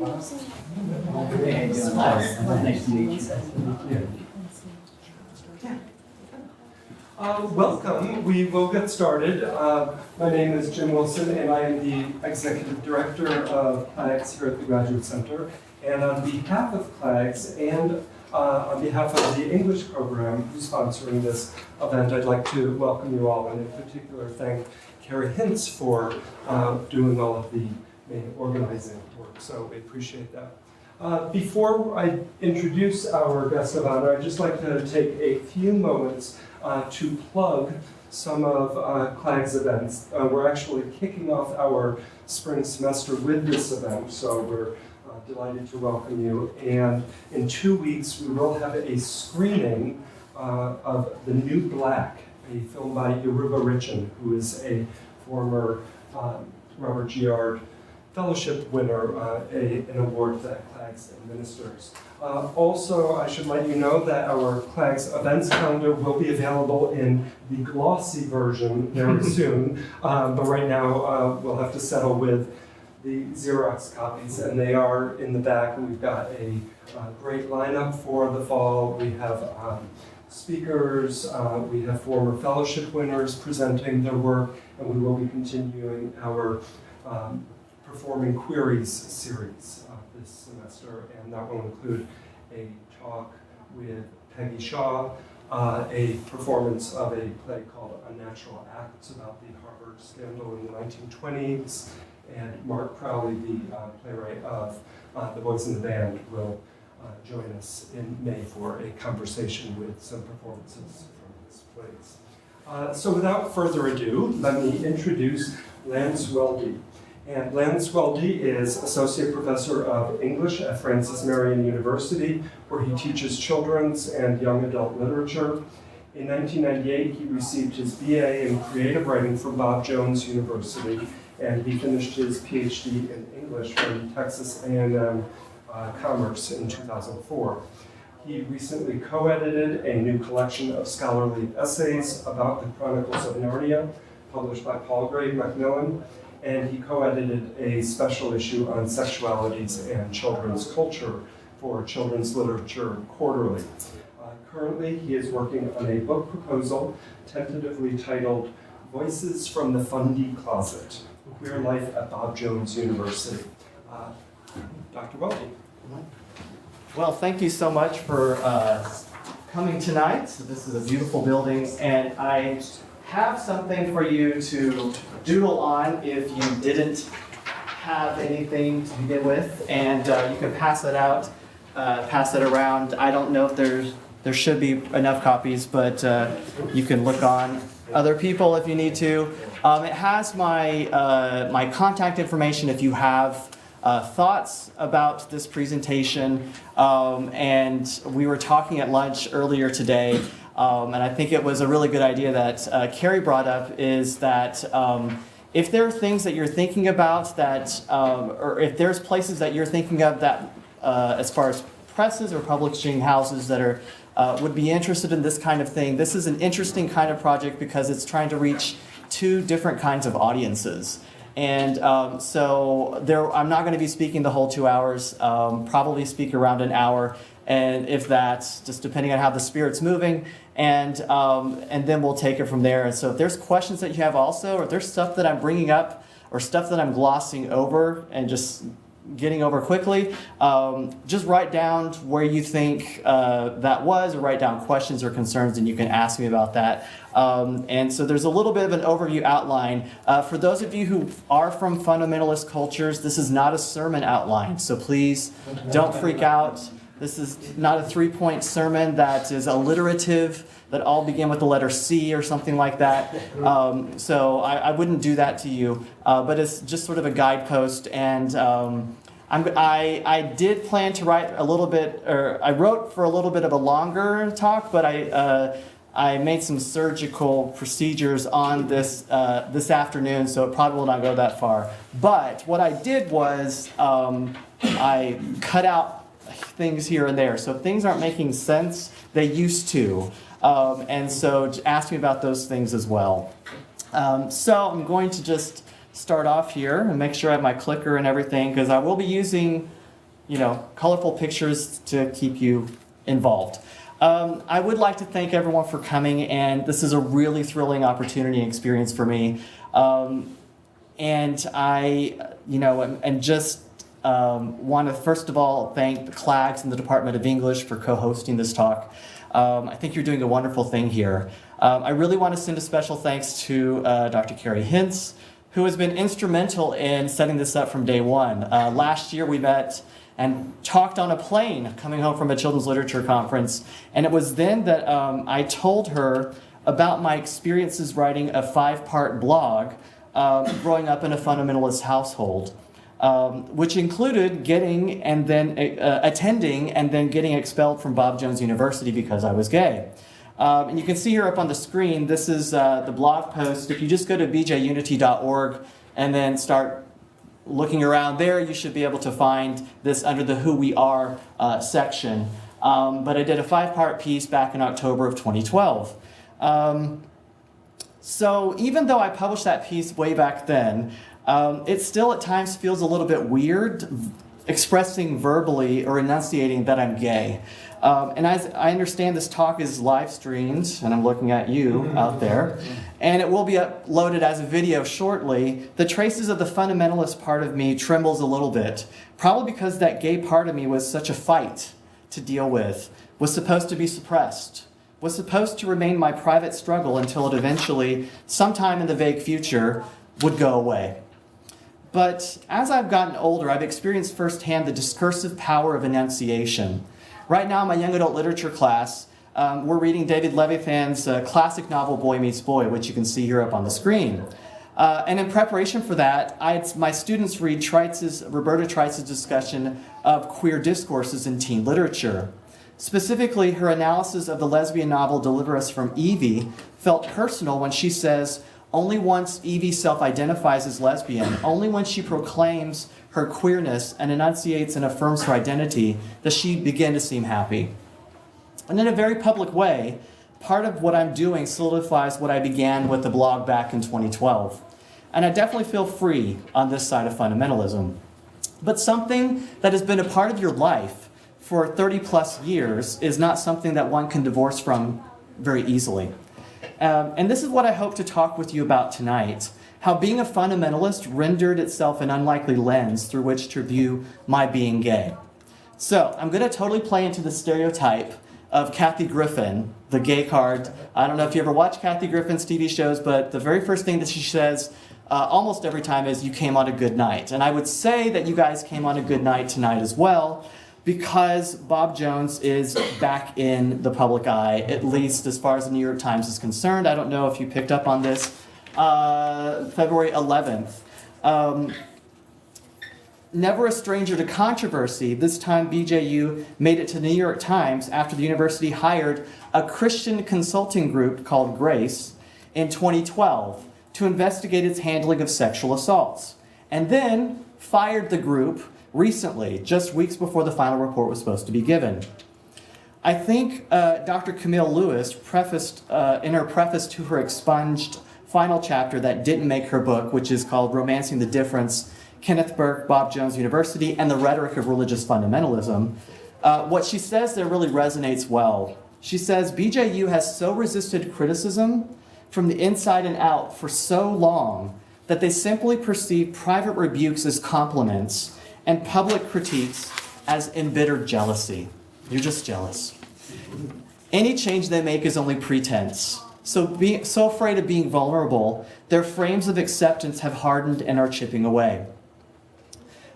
Nice to meet you. Welcome. We will get started. My name is Jim Wilson, and I am the Executive Director of CLAGS here at the Graduate Center. And on behalf of CLAGS and on behalf of the English program who's sponsoring this event, I'd like to welcome you all, and in particular thank Carrie Hintz for doing all of the main organizing work. So we appreciate that. Before I introduce our guest of honor, I'd just like to take a few moments to plug some of CLAG's events. We're actually kicking off our spring semester with this event, so we're delighted to welcome you. And in 2 weeks, we will have a screening of The New Black, a film by Yoruba Richin, who is a former Robert Giard Fellowship winner, an award that CLAGS administers. Also, I should let you know that our CLAGS events calendar will be available in the glossy version very soon, but right now we'll have to settle with the Xerox copies, and they are in the back, and we've got a great lineup for the fall. We have speakers, we have former fellowship winners presenting their work, and we will be continuing our Performing Queries series this semester, and that will include a talk with Peggy Shaw, a performance of a play called Unnatural Acts about the Harvard scandal in the 1920s, and Mark Crowley, the playwright of The Boys in the Band, will join us in May for a conversation with some performances from his plays. So without further ado, let me introduce Lance Weldy. And Lance Weldy is Associate Professor of English at Francis Marion University, where he teaches children's and young adult literature. In 1998, he received his BA in Creative Writing from Bob Jones University, and he finished his PhD in English from Texas A&M-Commerce in 2004. He recently co-edited a new collection of scholarly essays about the Chronicles of Narnia, published by Palgrave Macmillan, and he co-edited a special issue on sexualities and children's culture for Children's Literature Quarterly. Currently, he is working on a book proposal tentatively titled Voices from the Fundy Closet, Queer Life at Bob Jones University. Dr. Weldy. Well, thank you so much for coming tonight. This is a beautiful building, and I have something for you to doodle on if you didn't have anything to begin with, and you can pass it out, pass it around. I don't know if there should be enough copies, but you can look on other people if you need to. It has my my contact information if you have thoughts about this presentation, and we were talking at lunch earlier today, and I think it was a really good idea that Carrie brought up, is that if there are things that you're thinking about that, or if there's places that you're thinking of that, as far as presses or publishing houses that are would be interested in this kind of thing, this is an interesting kind of project because it's trying to reach two different kinds of audiences. And so I'm not going to be speaking the whole 2 hours, probably speak around an hour, and if that's just depending on how the spirit's moving, and then we'll take it from there. And so if there's questions that you have also, or if there's stuff that I'm bringing up, or stuff that I'm glossing over and just getting over quickly, just write down where you think that was, or write down questions or concerns, and you can ask me about that. And so there's a little bit of an overview outline. For those of you who are from fundamentalist cultures, this is not a sermon outline, so please don't freak out. This is not a 3-point sermon that is alliterative, that all begin with the letter C or something like that. So I wouldn't do that to you, but it's just sort of a guidepost. And I did plan to write a little bit, or I wrote for a little bit of a longer talk, but I made some surgical procedures on this afternoon, so it probably will not go that far. But what I did was I cut out things here and there. So if things aren't making sense, they used to. And so ask me about those things as well. So I'm going to just start off here and make sure I have my clicker and everything, because I will be using colorful pictures to keep you involved. I would like to thank everyone for coming, and this is a really thrilling opportunity and experience for me. And I, want to first of all thank the CLAGS and the Department of English for co-hosting this talk. I think you're doing a wonderful thing here. I really want to send a special thanks to Dr. Carrie Hintz, who has been instrumental in setting this up from day one. Last year we met and talked on a plane coming home from a children's literature conference, and it was then that I told her about my experiences writing a 5-part blog growing up in a fundamentalist household, which included getting and then attending and then getting expelled from Bob Jones University because I was gay. And you can see here up on the screen, this is the blog post. If you just go to bjunity.org and then start looking around there, you should be able to find this under the Who We Are section. But I did a 5-part piece back in October of 2012. So even though I published that piece way back then, it still at times feels a little bit weird expressing verbally or enunciating that I'm gay. And as I understand, this talk is live streamed, and I'm looking at you out there, and it will be uploaded as a video shortly. The traces of the fundamentalist part of me trembles a little bit, probably because that gay part of me was such a fight to deal with, was supposed to be suppressed, was supposed to remain my private struggle until it eventually, sometime in the vague future, would go away. But as I've gotten older, I've experienced firsthand the discursive power of enunciation. Right now in my young adult literature class, we're reading David Levithan's classic novel Boy Meets Boy, which you can see here up on the screen. And in preparation for that, my students read Roberta Treitz's discussion of queer discourses in teen literature. Specifically, her analysis of the lesbian novel Deliver Us from Evie felt personal when she says, only once Evie self-identifies as lesbian, only when she proclaims her queerness and enunciates and affirms her identity, does she begin to seem happy. And in a very public way, part of what I'm doing solidifies what I began with the blog back in 2012. And I definitely feel free on this side of fundamentalism. But something that has been a part of your life for 30 plus years is not something that one can divorce from very easily. And this is what I hope to talk with you about tonight, how being a fundamentalist rendered itself an unlikely lens through which to view my being gay. So I'm going to totally play into the stereotype of Kathy Griffin, the gay card. I don't know if you ever watch Kathy Griffin's TV shows, but the very first thing that she says almost every time is, you came on a good night. And I would say that you guys came on a good night tonight as well, because Bob Jones is back in the public eye, at least as far as the New York Times is concerned. I don't know if you picked up on this. February 11th. Never a stranger to controversy, this time BJU made it to the New York Times after the university hired a Christian consulting group called Grace in 2012 to investigate its handling of sexual assaults, and then fired the group recently, just weeks before the final report was supposed to be given. I think Dr. Camille Lewis prefaced, in her preface to her expunged final chapter that didn't make her book, which is called Romancing the Difference, Kenneth Burke, Bob Jones University, and the Rhetoric of Religious Fundamentalism, what she says there really resonates well. She says, BJU has so resisted criticism from the inside and out for so long that they simply perceive private rebukes as compliments and public critiques as embittered jealousy. You're just jealous. Any change they make is only pretense. So afraid of being vulnerable, their frames of acceptance have hardened and are chipping away.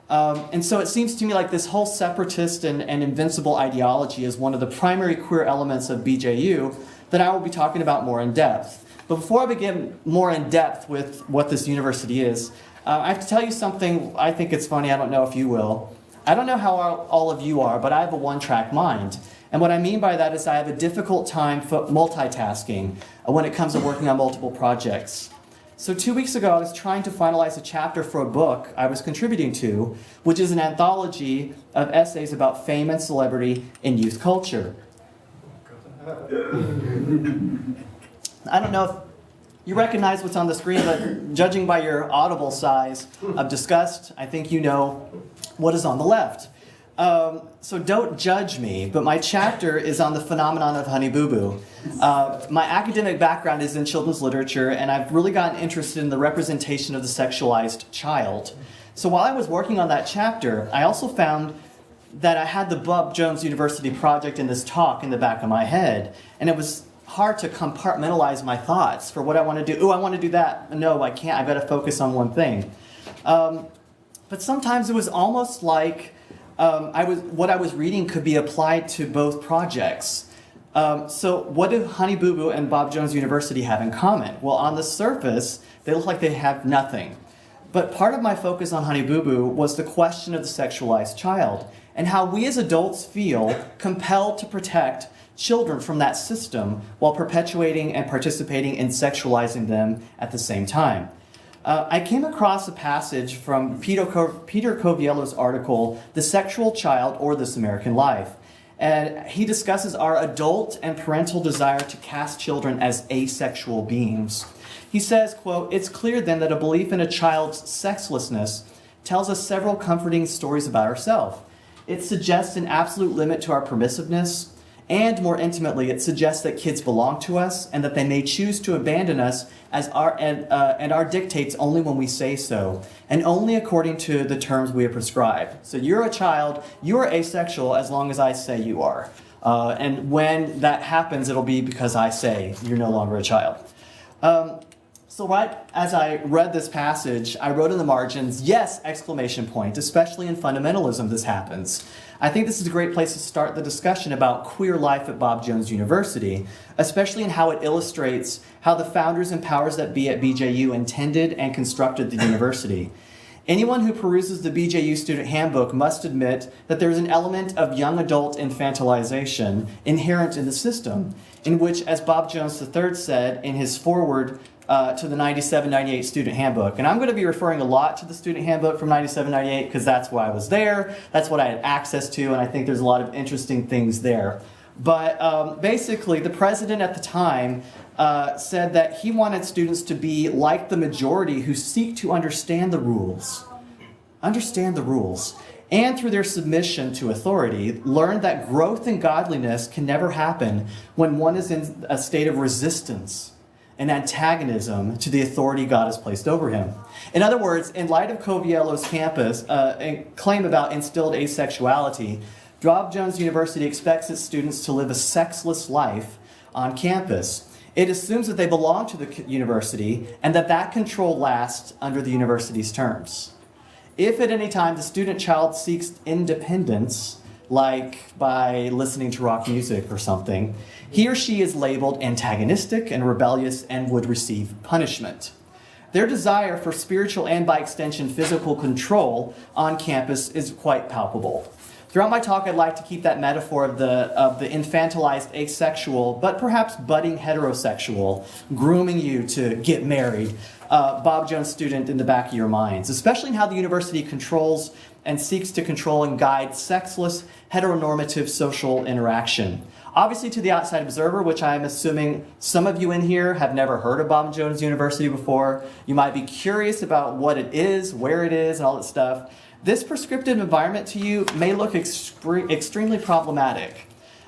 And so it seems to me like this whole separatist and invincible ideology is one of the primary queer elements of BJU that I will be talking about more in depth. But before I begin more in depth with what this university is, I have to tell you something. I think it's funny. I don't know if you will. I don't know how all of you are, but I have a one-track mind. And what I mean by that is I have a difficult time multitasking when it comes to working on multiple projects. So 2 weeks ago, I was trying to finalize a chapter for a book I was contributing to, which is an anthology of essays about fame and celebrity in youth culture. I don't know if you recognize what's on the screen, but judging by your audible sighs of disgust, I think you know what is on the left. So don't judge me, but my chapter is on the phenomenon of Honey Boo Boo. My academic background is in children's literature, and I've really gotten interested in the representation of the sexualized child. So while I was working on that chapter, I also found that I had the Bob Jones University project in this talk in the back of my head, and it was hard to compartmentalize my thoughts for what I want to do. Oh, I want to do that. No, I can't. I've got to focus on one thing. But sometimes it was almost like what I was reading could be applied to both projects. So what do Honey Boo Boo and Bob Jones University have in common? Well, on the surface, they look like they have nothing. But part of my focus on Honey Boo Boo was the question of the sexualized child and how we as adults feel compelled to protect children from that system while perpetuating and participating in sexualizing them at the same time. I came across a passage from Peter Coviello's article, The Sexual Child or This American Life. And he discusses our adult and parental desire to cast children as asexual beings. He says, quote, "It's clear then that a belief in a child's sexlessness tells us several comforting stories about ourselves. It suggests an absolute limit to our permissiveness, and more intimately, it suggests that kids belong to us and that they may choose to abandon us as our dictates only when we say so, and only according to the terms we have prescribed. So you're a child, you are asexual as long as I say you are. And when that happens, it'll be because I say you're no longer a child." So right as I read this passage, I wrote in the margins, yes, exclamation point, especially in fundamentalism this happens. I think this is a great place to start the discussion about queer life at Bob Jones University, especially in how it illustrates how the founders and powers that be at BJU intended and constructed the university. Anyone who peruses the BJU student handbook must admit that there is an element of young adult infantilization inherent in the system, in which, as Bob Jones III said in his foreword to the 97-98 student handbook. And I'm going to be referring a lot to the student handbook from 97-98 because that's why I was there, that's what I had access to, and I think there's a lot of interesting things there. But basically, the president at the time said that he wanted students to be like the majority who seek to understand the rules, and through their submission to authority, learn that growth in godliness can never happen when one is in a state of resistance and antagonism to the authority God has placed over him. In other words, in light of Coviello's claim about instilled asexuality, Bob Jones University expects its students to live a sexless life on campus. It assumes that they belong to the university and that control lasts under the university's terms. If at any time the student child seeks independence, like by listening to rock music or something, he or she is labeled antagonistic and rebellious and would receive punishment. Their desire for spiritual and, by extension, physical control on campus is quite palpable. Throughout my talk, I'd like to keep that metaphor of the infantilized asexual, but perhaps budding heterosexual, grooming you to get married, Bob Jones student in the back of your minds, especially in how the university controls and seeks to control and guide sexless, heteronormative social interaction. Obviously, to the outside observer, which I'm assuming some of you in here have never heard of Bob Jones University before, you might be curious about what it is, where it is, and all that stuff. This prescriptive environment to you may look extremely problematic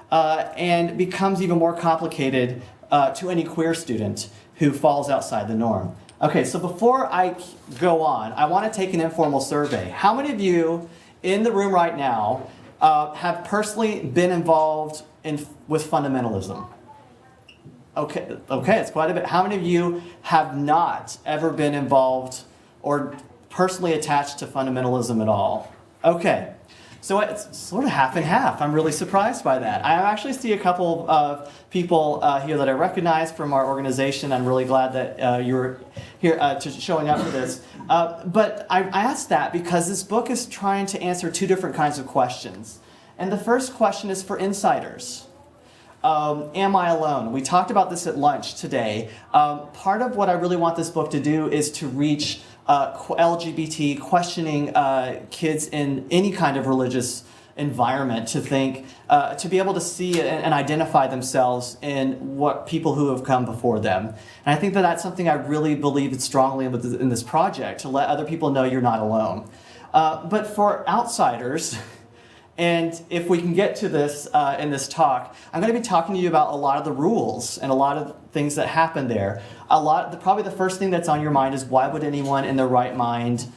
and becomes even more complicated to any queer student who falls outside the norm. Okay, so before I go on, I want to take an informal survey. How many of you in the room right now have personally been involved with fundamentalism? Okay, it's quite a bit. How many of you have not ever been involved or personally attached to fundamentalism at all? Okay, so it's sort of half and half. I'm really surprised by that. I actually see a couple of people here that I recognize from our organization. I'm really glad that you're here showing up for this. But I asked that because this book is trying to answer two different kinds of questions. And the first question is for insiders. Am I alone? We talked about this at lunch today. Part of what I really want this book to do is to reach LGBT questioning kids in any kind of religious environment to think, to be able to see and identify themselves in what people who have come before them. And I think that that's something I really believe strongly in this project, to let other people know you're not alone. But for outsiders, And if we can get to this in this talk, I'm going to be talking to you about a lot of the rules and a lot of things that happen there. Probably the first thing that's on your mind is, why would anyone in their right mind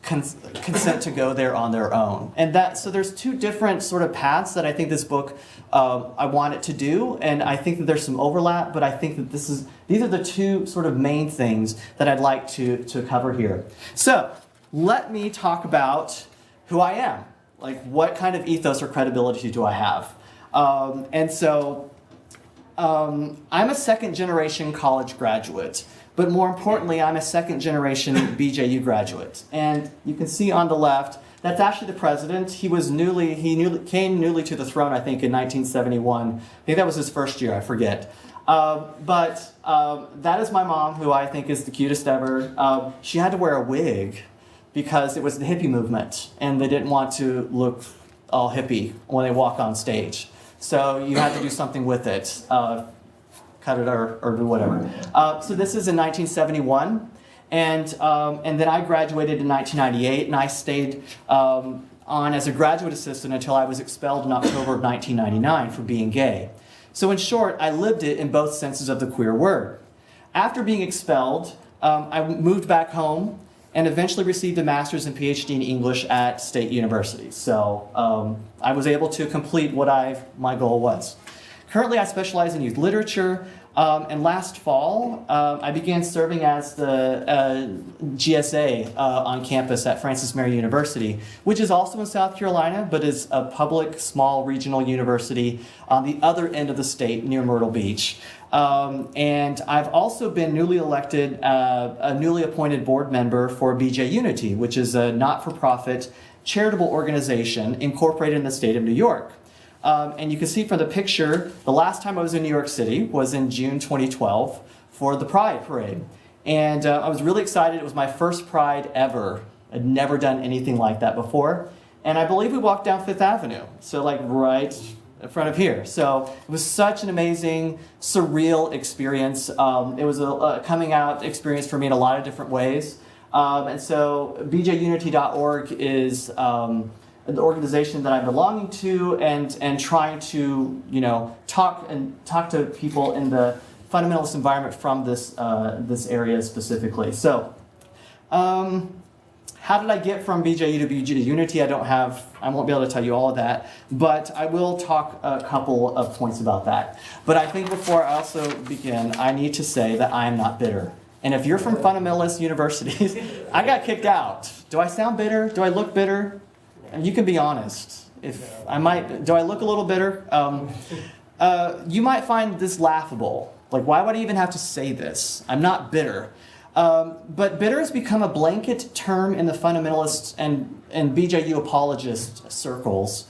consent to go there on their own? And so there's two different sort of paths that I think this book I want it to do, and I think that there's some overlap, but I think that these are the two sort of main things that I'd like to cover here. So let me talk about who I am. Like, what kind of ethos or credibility do I have? I'm a second-generation college graduate, but more importantly, I'm a second-generation BJU graduate. And you can see on the left, that's actually the president. He came newly to the throne, I think, in 1971. I think that was his first year, I forget. But that is my mom, who I think is the cutest ever. She had to wear a wig because it was the hippie movement, and they didn't want to look all hippie when they walk on stage. So you had to do something with it, cut it or do whatever. So this is in 1971, and then I graduated in 1998, and I stayed on as a graduate assistant until I was expelled in October of 1999 for being gay. So in short, I lived it in both senses of the queer word. After being expelled, I moved back home and eventually received a master's and PhD in English at State University. So I was able to complete what my goal was. Currently, I specialize in youth literature, and last fall, I began serving as the GSA on campus at Francis Marion University, which is also in South Carolina, but is a public, small, regional university on the other end of the state near Myrtle Beach. And I've also been newly elected, a newly appointed board member for BJ Unity, which is a not-for-profit charitable organization incorporated in the state of New York. And you can see from the picture, the last time I was in New York City was in June 2012 for the Pride Parade. And I was really excited. It was my first Pride ever. I'd never done anything like that before. And I believe we walked down Fifth Avenue, so like right in front of here. So it was such an amazing, surreal experience. It was a coming out experience for me in a lot of different ways. And so bjunity.org is the organization that I'm belonging to, and trying to, talk to people in the fundamentalist environment from this area specifically. So, how did I get from BJU to BJ Unity? I won't be able to tell you all of that, but I will talk a couple of points about that. But I think before I also begin, I need to say that I am not bitter. And if you're from fundamentalist universities, I got kicked out. Do I sound bitter? Do I look bitter? And you can be honest. Do I look a little bitter? You might find this laughable. Like, why would I even have to say this? I'm not bitter. But bitter has become a blanket term in the fundamentalist and BJU apologist circles.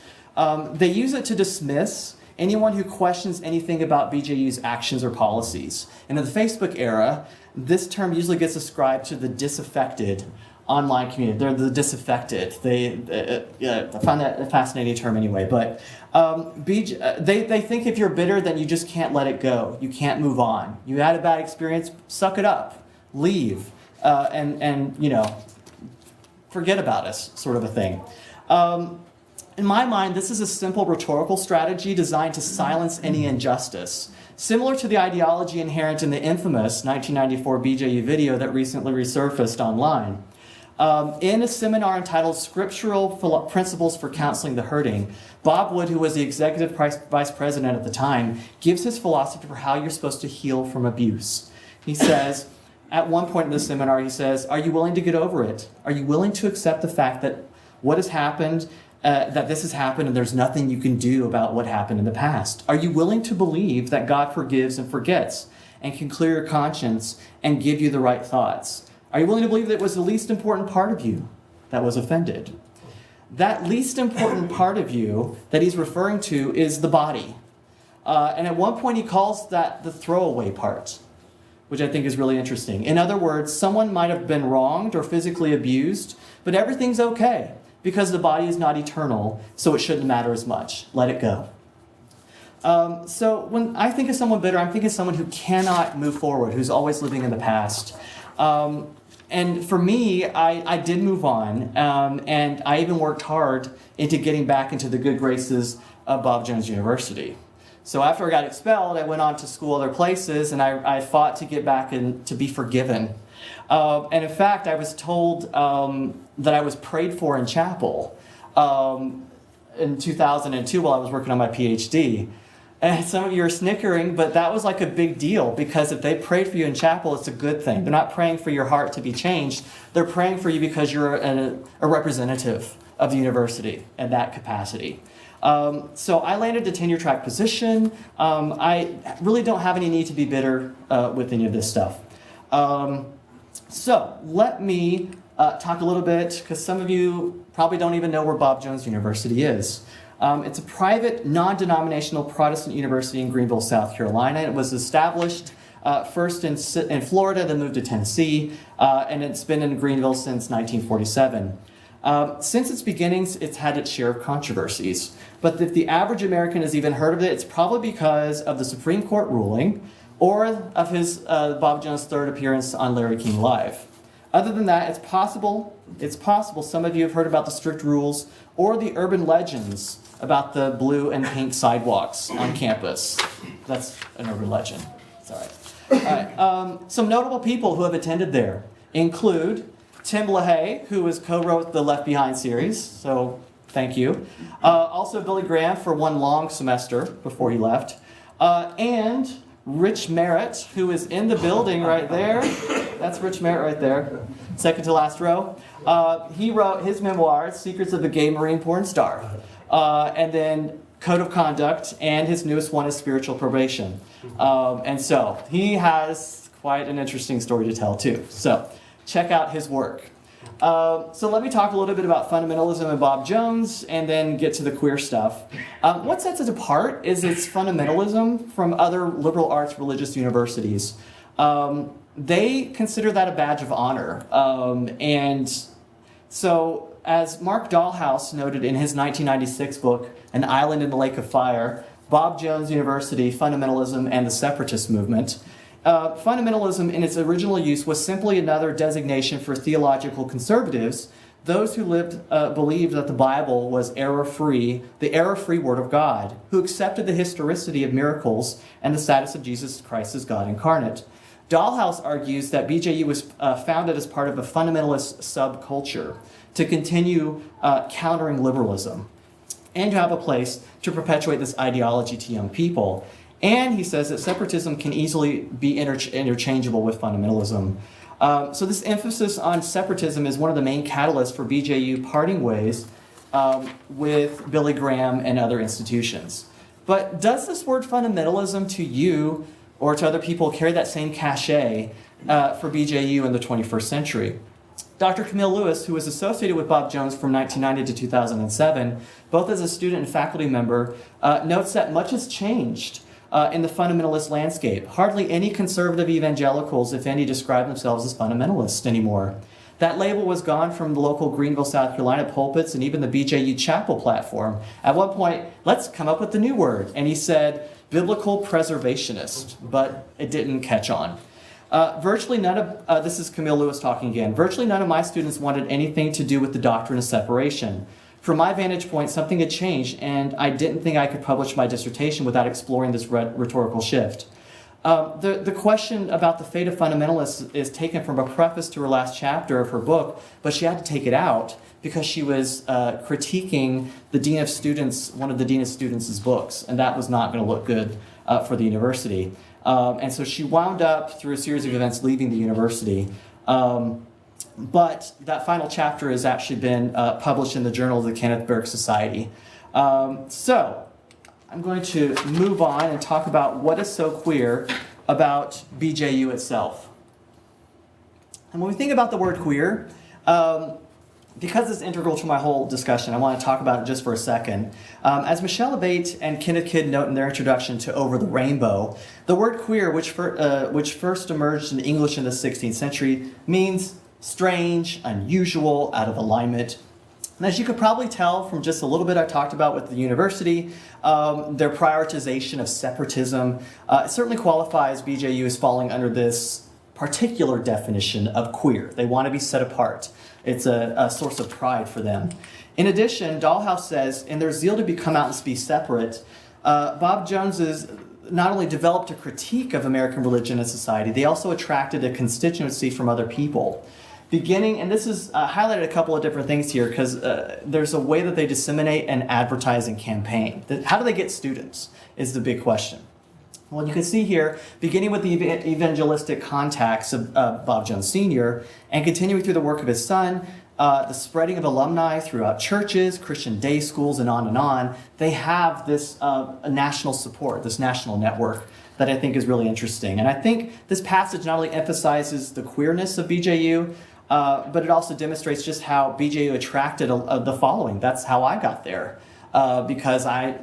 They use it to dismiss anyone who questions anything about BJU's actions or policies. And in the Facebook era, this term usually gets ascribed to the disaffected online community. They're the disaffected. I find that a fascinating term anyway. But they think if you're bitter, then you just can't let it go. You can't move on. You had a bad experience, suck it up, leave, and forget about us, sort of a thing. In my mind, this is a simple rhetorical strategy designed to silence any injustice, similar to the ideology inherent in the infamous 1994 BJU video that recently resurfaced online. In a seminar entitled Scriptural Principles for Counseling the Hurting, Bob Wood, who was the executive vice president at the time, gives his philosophy for how you're supposed to heal from abuse. He says, at one point in the seminar, he says, are you willing to get over it? Are you willing to accept the fact that what has happened, that this has happened and there's nothing you can do about what happened in the past? Are you willing to believe that God forgives and forgets and can clear your conscience and give you the right thoughts? Are you willing to believe that it was the least important part of you that was offended? That least important part of you that he's referring to is the body. And at one point he calls that the throwaway part, which I think is really interesting. In other words, someone might have been wronged or physically abused, but everything's okay because the body is not eternal, so it shouldn't matter as much. Let it go. So when I think of someone bitter, I'm thinking of someone who cannot move forward, who's always living in the past. And for me, I did move on, and I even worked hard into getting back into the good graces of Bob Jones University. So after I got expelled, I went on to school other places, and I fought to get back and to be forgiven. And in fact, I was told that I was prayed for in chapel in 2002 while I was working on my PhD. And some of you are snickering, but that was like a big deal, because if they prayed for you in chapel, it's a good thing. They're not praying for your heart to be changed. They're praying for you because you're a representative of the university in that capacity. So I landed a tenure track position. I really don't have any need to be bitter with any of this stuff. So let me talk a little bit, because some of you probably don't even know where Bob Jones University is. It's a private, non-denominational Protestant university in Greenville, South Carolina. It was established first in Florida, then moved to Tennessee, and it's been in Greenville since 1947. Since its beginnings, it's had its share of controversies. But if the average American has even heard of it, it's probably because of the Supreme Court ruling or of his Bob Jones' third appearance on Larry King Live. Other than that, it's possible some of you have heard about the strict rules or the urban legends about the blue and pink sidewalks on campus. That's an urban legend. It's all right. Some notable people who have attended there include Tim LaHaye, who co-wrote the Left Behind series, so thank you. Also Billy Graham for one long semester before he left. And Rich Merritt, who is in the building right there. That's Rich Merritt right there, second to last row. He wrote his memoirs, Secrets of a Gay Marine Porn Star, and then Code of Conduct, and his newest one is Spiritual Probation. And so he has quite an interesting story to tell too. So check out his work. So let me talk a little bit about fundamentalism and Bob Jones, and then get to the queer stuff. What sets it apart is its fundamentalism from other liberal arts religious universities. They consider that a badge of honor. And so, as Mark Dahlhaus noted in his 1996 book, An Island in the Lake of Fire, Bob Jones University, Fundamentalism and the Separatist Movement, fundamentalism in its original use was simply another designation for theological conservatives, those who believed that the Bible was error-free, the error-free Word of God, who accepted the historicity of miracles and the status of Jesus Christ as God incarnate. Dahlhaus argues that BJU was founded as part of a fundamentalist subculture to continue countering liberalism and to have a place to perpetuate this ideology to young people. And he says that separatism can easily be interchangeable with fundamentalism. So this emphasis on separatism is one of the main catalysts for BJU parting ways with Billy Graham and other institutions. But does this word fundamentalism to you or to other people carry that same cachet for BJU in the 21st century? Dr. Camille Lewis, who was associated with Bob Jones from 1990 to 2007, both as a student and faculty member, notes that much has changed in the fundamentalist landscape. Hardly any conservative evangelicals, if any, describe themselves as fundamentalists anymore. That label was gone from the local Greenville, South Carolina pulpits and even the BJU chapel platform. At one point, let's come up with the new word. And he said, biblical preservationist, but it didn't catch on. Virtually none of, this is Camille Lewis talking again, virtually none of my students wanted anything to do with the doctrine of separation. From my vantage point, something had changed, and I didn't think I could publish my dissertation without exploring this rhetorical shift. The question about the fate of fundamentalists is taken from a preface to her last chapter of her book, but she had to take it out because she was critiquing the dean of students, one of the dean of students' books, and that was not going to look good for the university. And so she wound up, through a series of events, leaving the university. But that final chapter has actually been published in the Journal of the Kenneth Burke Society. So I'm going to move on and talk about what is so queer about BJU itself. And when we think about the word queer, because it's integral to my whole discussion, I want to talk about it just for a second. As Michelle Abate and Kenneth Kidd note in their introduction to Over the Rainbow, the word queer, which first emerged in English in the 16th century, means strange, unusual, out of alignment. And as you could probably tell from just a little bit I talked about with the university, their prioritization of separatism certainly qualifies BJU as falling under this particular definition of queer. They want to be set apart. It's a source of pride for them. In addition, Dollhouse says, in their zeal to come out and be separate, Bob Jones's not only developed a critique of American religion and society, they also attracted a constituency from other people. Beginning, and this is highlighted a couple of different things here because there's a way that they disseminate and advertise and campaign. How do they get students is the big question. Well, you can see here, beginning with the evangelistic contacts of Bob Jones Sr. and continuing through the work of his son, the spreading of alumni throughout churches, Christian day schools, and on, they have this national support, this national network that I think is really interesting. And I think this passage not only emphasizes the queerness of BJU, but it also demonstrates just how BJU attracted the following. That's how I got there, because I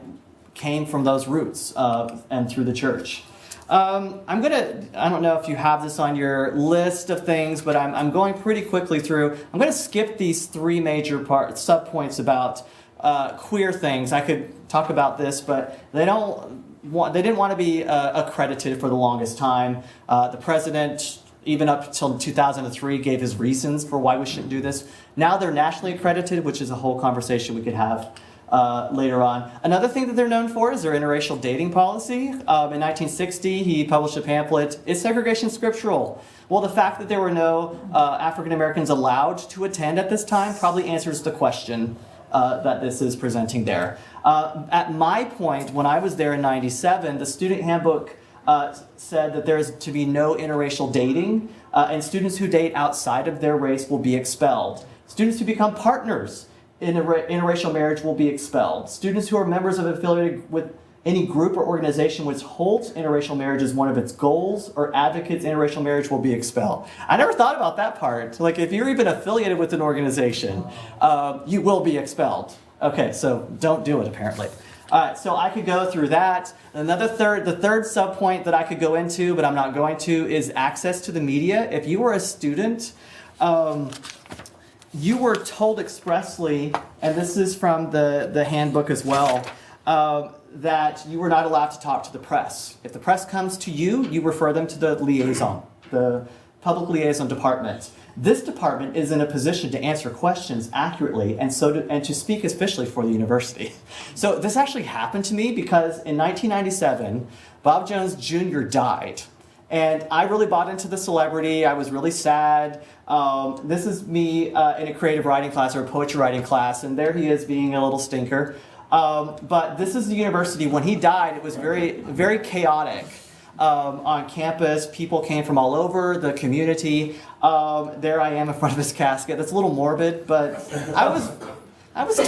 came from those roots and through the church. I don't know if you have this on your list of things, but I'm going pretty quickly through. I'm going to skip these three major subpoints about queer things. I could talk about this, but they didn't want to be accredited for the longest time. The president, even up until 2003, gave his reasons for why we shouldn't do this. Now they're nationally accredited, which is a whole conversation we could have later on. Another thing that they're known for is their interracial dating policy. In 1960, he published a pamphlet, Is Segregation Scriptural? Well, the fact that there were no African Americans allowed to attend at this time probably answers the question that this is presenting there. At my point, when I was there in 97, the student handbook said that there is to be no interracial dating, and students who date outside of their race will be expelled. Students who become partners in a interracial marriage will be expelled. Students who are members of affiliated with any group or organization which holds interracial marriage as one of its goals or advocates interracial marriage will be expelled. I never thought about that part. Like, if you're even affiliated with an organization, you will be expelled. Okay, so don't do it, apparently. All right, so I could go through that. The third subpoint that I could go into, but I'm not going to, is access to the media. If you were a student, you were told expressly, and this is from the handbook as well, that you were not allowed to talk to the press. If the press comes to you, you refer them to the liaison, the public liaison department. This department is in a position to answer questions accurately and to speak officially for the university. So this actually happened to me because in 1997, Bob Jones Jr. died. And I really bought into the celebrity. I was really sad. This is me in a creative writing class or a poetry writing class, and there he is being a little stinker. But this is the university. When he died, it was very, very chaotic on campus. People came from all over the community. There I am in front of his casket. That's a little morbid, but I was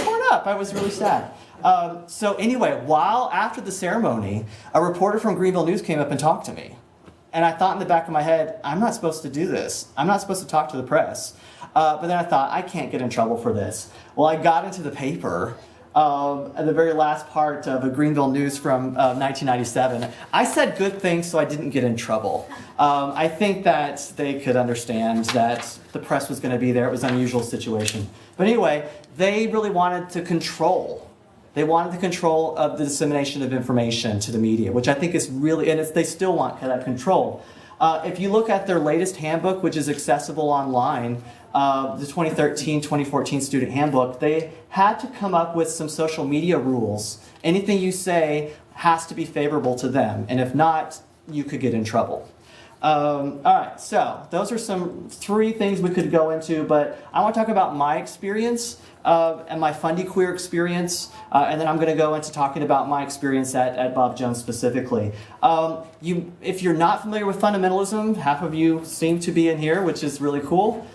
torn up. I was really sad. So anyway, after the ceremony, a reporter from Greenville News came up and talked to me. And I thought in the back of my head, I'm not supposed to do this. I'm not supposed to talk to the press. But then I thought, I can't get in trouble for this. Well, I got into the paper at the very last part of a Greenville News from 1997. I said good things so I didn't get in trouble. I think that they could understand that the press was going to be there. It was an unusual situation. But anyway, they really wanted to control. They wanted the control of the dissemination of information to the media, which I think is really, and they still want that control. If you look at their latest handbook, which is accessible online, the 2013-2014 student handbook, they had to come up with some social media rules. Anything you say has to be favorable to them, and if not, you could get in trouble. All right, so those are three things we could go into, but I want to talk about my experience and my Fundy queer experience, and then I'm going to go into talking about my experience at Bob Jones specifically. If you're not familiar with fundamentalism, half of you seem to be in here, which is really cool.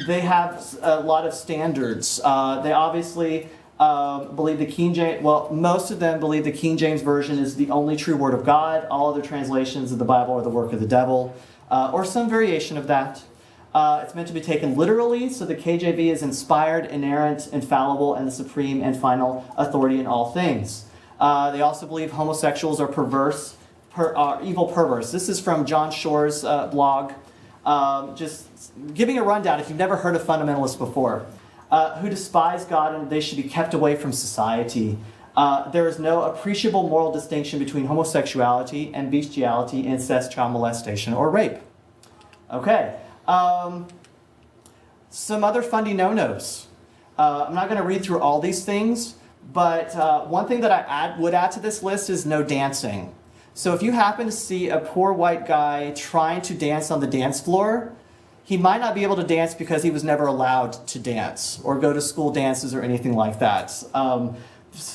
They have a lot of standards. They obviously believe the King James, most of them believe the King James Version is the only true word of God. All other translations of the Bible are the work of the devil, or some variation of that. It's meant to be taken literally, so the KJV is inspired, inerrant, infallible, and the supreme and final authority in all things. They also believe homosexuals are perverse, evil perverse. This is from John Shore's blog. Just giving a rundown if you've never heard of fundamentalists before. Who despise God and they should be kept away from society. There is no appreciable moral distinction between homosexuality and bestiality, incest, child molestation, or rape. Okay. Some other Fundy no-nos. I'm not going to read through all these things, but one thing that I would add to this list is no dancing. So if you happen to see a poor white guy trying to dance on the dance floor, he might not be able to dance because he was never allowed to dance or go to school dances or anything like that.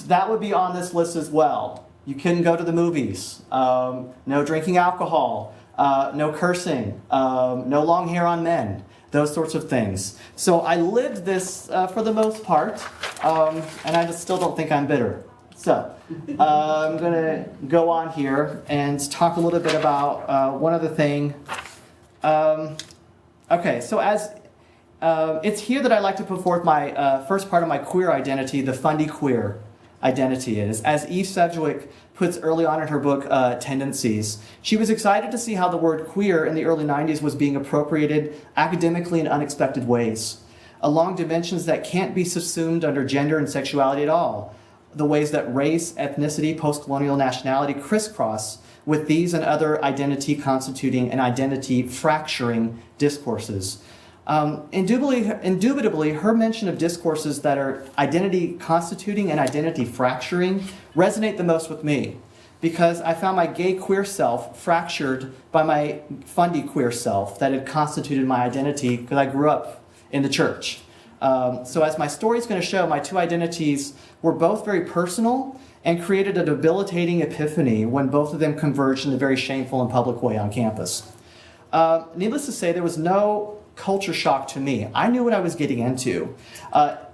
That would be on this list as well. You couldn't go to the movies. No drinking alcohol. No cursing. No long hair on men. Those sorts of things. So I lived this for the most part, and I still don't think I'm bitter. So I'm going to go on here and talk a little bit about one other thing. Okay, so as it's here that I like to put forth my first part of my queer identity, the Fundy queer identity is. As Eve Sedgwick puts early on in her book, Tendencies, she was excited to see how the word queer in the early 90s was being appropriated academically in unexpected ways, along dimensions that can't be subsumed under gender and sexuality at all, the ways that race, ethnicity, post-colonial nationality crisscross with these and other identity constituting and identity fracturing discourses. Indubitably, her mention of discourses that are identity constituting and identity fracturing resonate the most with me, because I found my gay queer self fractured by my Fundy queer self that had constituted my identity because I grew up in the church. So as my story is going to show, my two identities were both very personal and created a debilitating epiphany when both of them converged in a very shameful and public way on campus. Needless to say, there was no culture shock to me. I knew what I was getting into.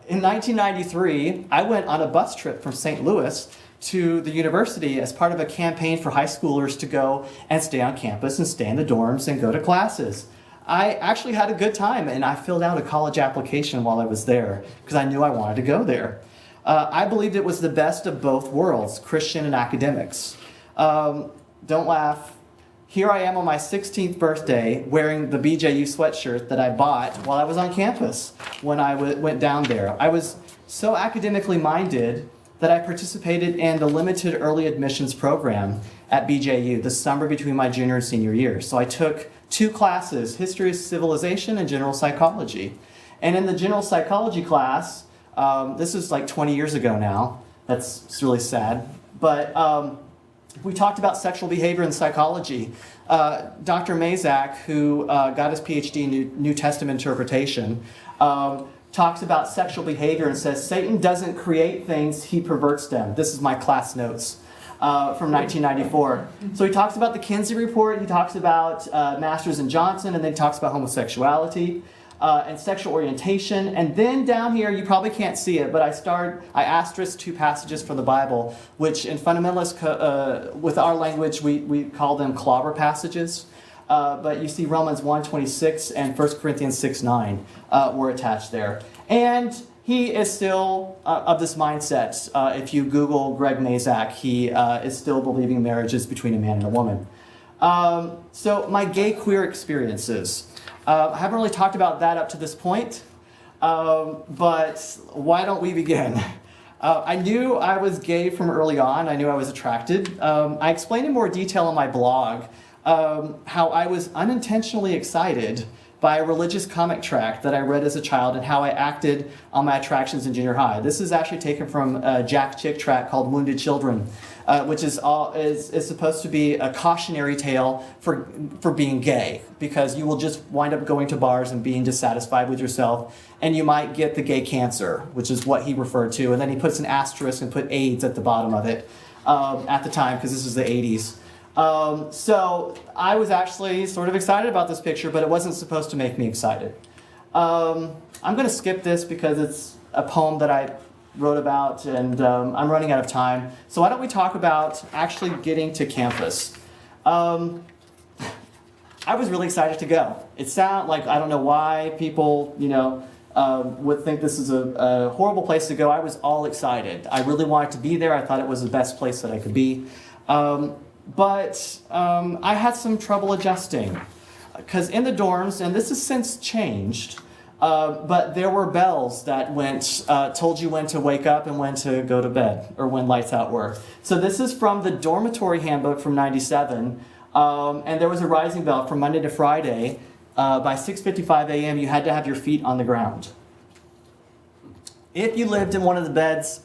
In 1993, I went on a bus trip from St. Louis to the university as part of a campaign for high schoolers to go and stay on campus and stay in the dorms and go to classes. I actually had a good time, and I filled out a college application while I was there because I knew I wanted to go there. I believed it was the best of both worlds, Christian and academics. Don't laugh. Here I am on my 16th birthday wearing the BJU sweatshirt that I bought while I was on campus when I went down there. I was so academically minded that I participated in the limited early admissions program at BJU the summer between my junior and senior year. So I took 2 classes, History of Civilization and General Psychology. And in the General Psychology class, this is like 20 years ago now. It's really sad. But we talked about sexual behavior in psychology. Dr. Mazak, who got his PhD in New Testament interpretation, talks about sexual behavior and says, Satan doesn't create things, he perverts them. This is my class notes from 1994. So he talks about the Kinsey Report, he talks about Masters and Johnson, and then he talks about homosexuality and sexual orientation. And then down here, you probably can't see it, but I asterisked 2 passages from the Bible, which in fundamentalist, with our language, we call them clobber passages. But you see Romans 1:26 and 1 Corinthians 6:9 were attached there. And he is still of this mindset. If you Google Greg Mazak, he is still believing marriages between a man and a woman. So my gay queer experiences. I haven't really talked about that up to this point, but why don't we begin? I knew I was gay from early on. I knew I was attracted. I explained in more detail on my blog how I was unintentionally excited by a religious comic tract that I read as a child and how I acted on my attractions in junior high. This is actually taken from a Jack Chick tract called Wounded Children, which is supposed to be a cautionary tale for being gay, because you will just wind up going to bars and being dissatisfied with yourself, and you might get the gay cancer, which is what he referred to, and then he puts an asterisk and put AIDS at the bottom of it at the time, because this is the 80s. So I was actually sort of excited about this picture, but it wasn't supposed to make me excited. I'm going to skip this because it's a poem that I wrote about, and I'm running out of time. So why don't we talk about actually getting to campus? I was really excited to go. It sounded like, I don't know why people, would think this is a horrible place to go. I was all excited. I really wanted to be there. I thought it was the best place that I could be. But I had some trouble adjusting, because in the dorms, and this has since changed, but there were bells that told you when to wake up and when to go to bed, or when lights out were. So this is from the dormitory handbook from '97, and there was a rising bell from Monday to Friday by 6:55 a.m., you had to have your feet on the ground. If you lived in one of the beds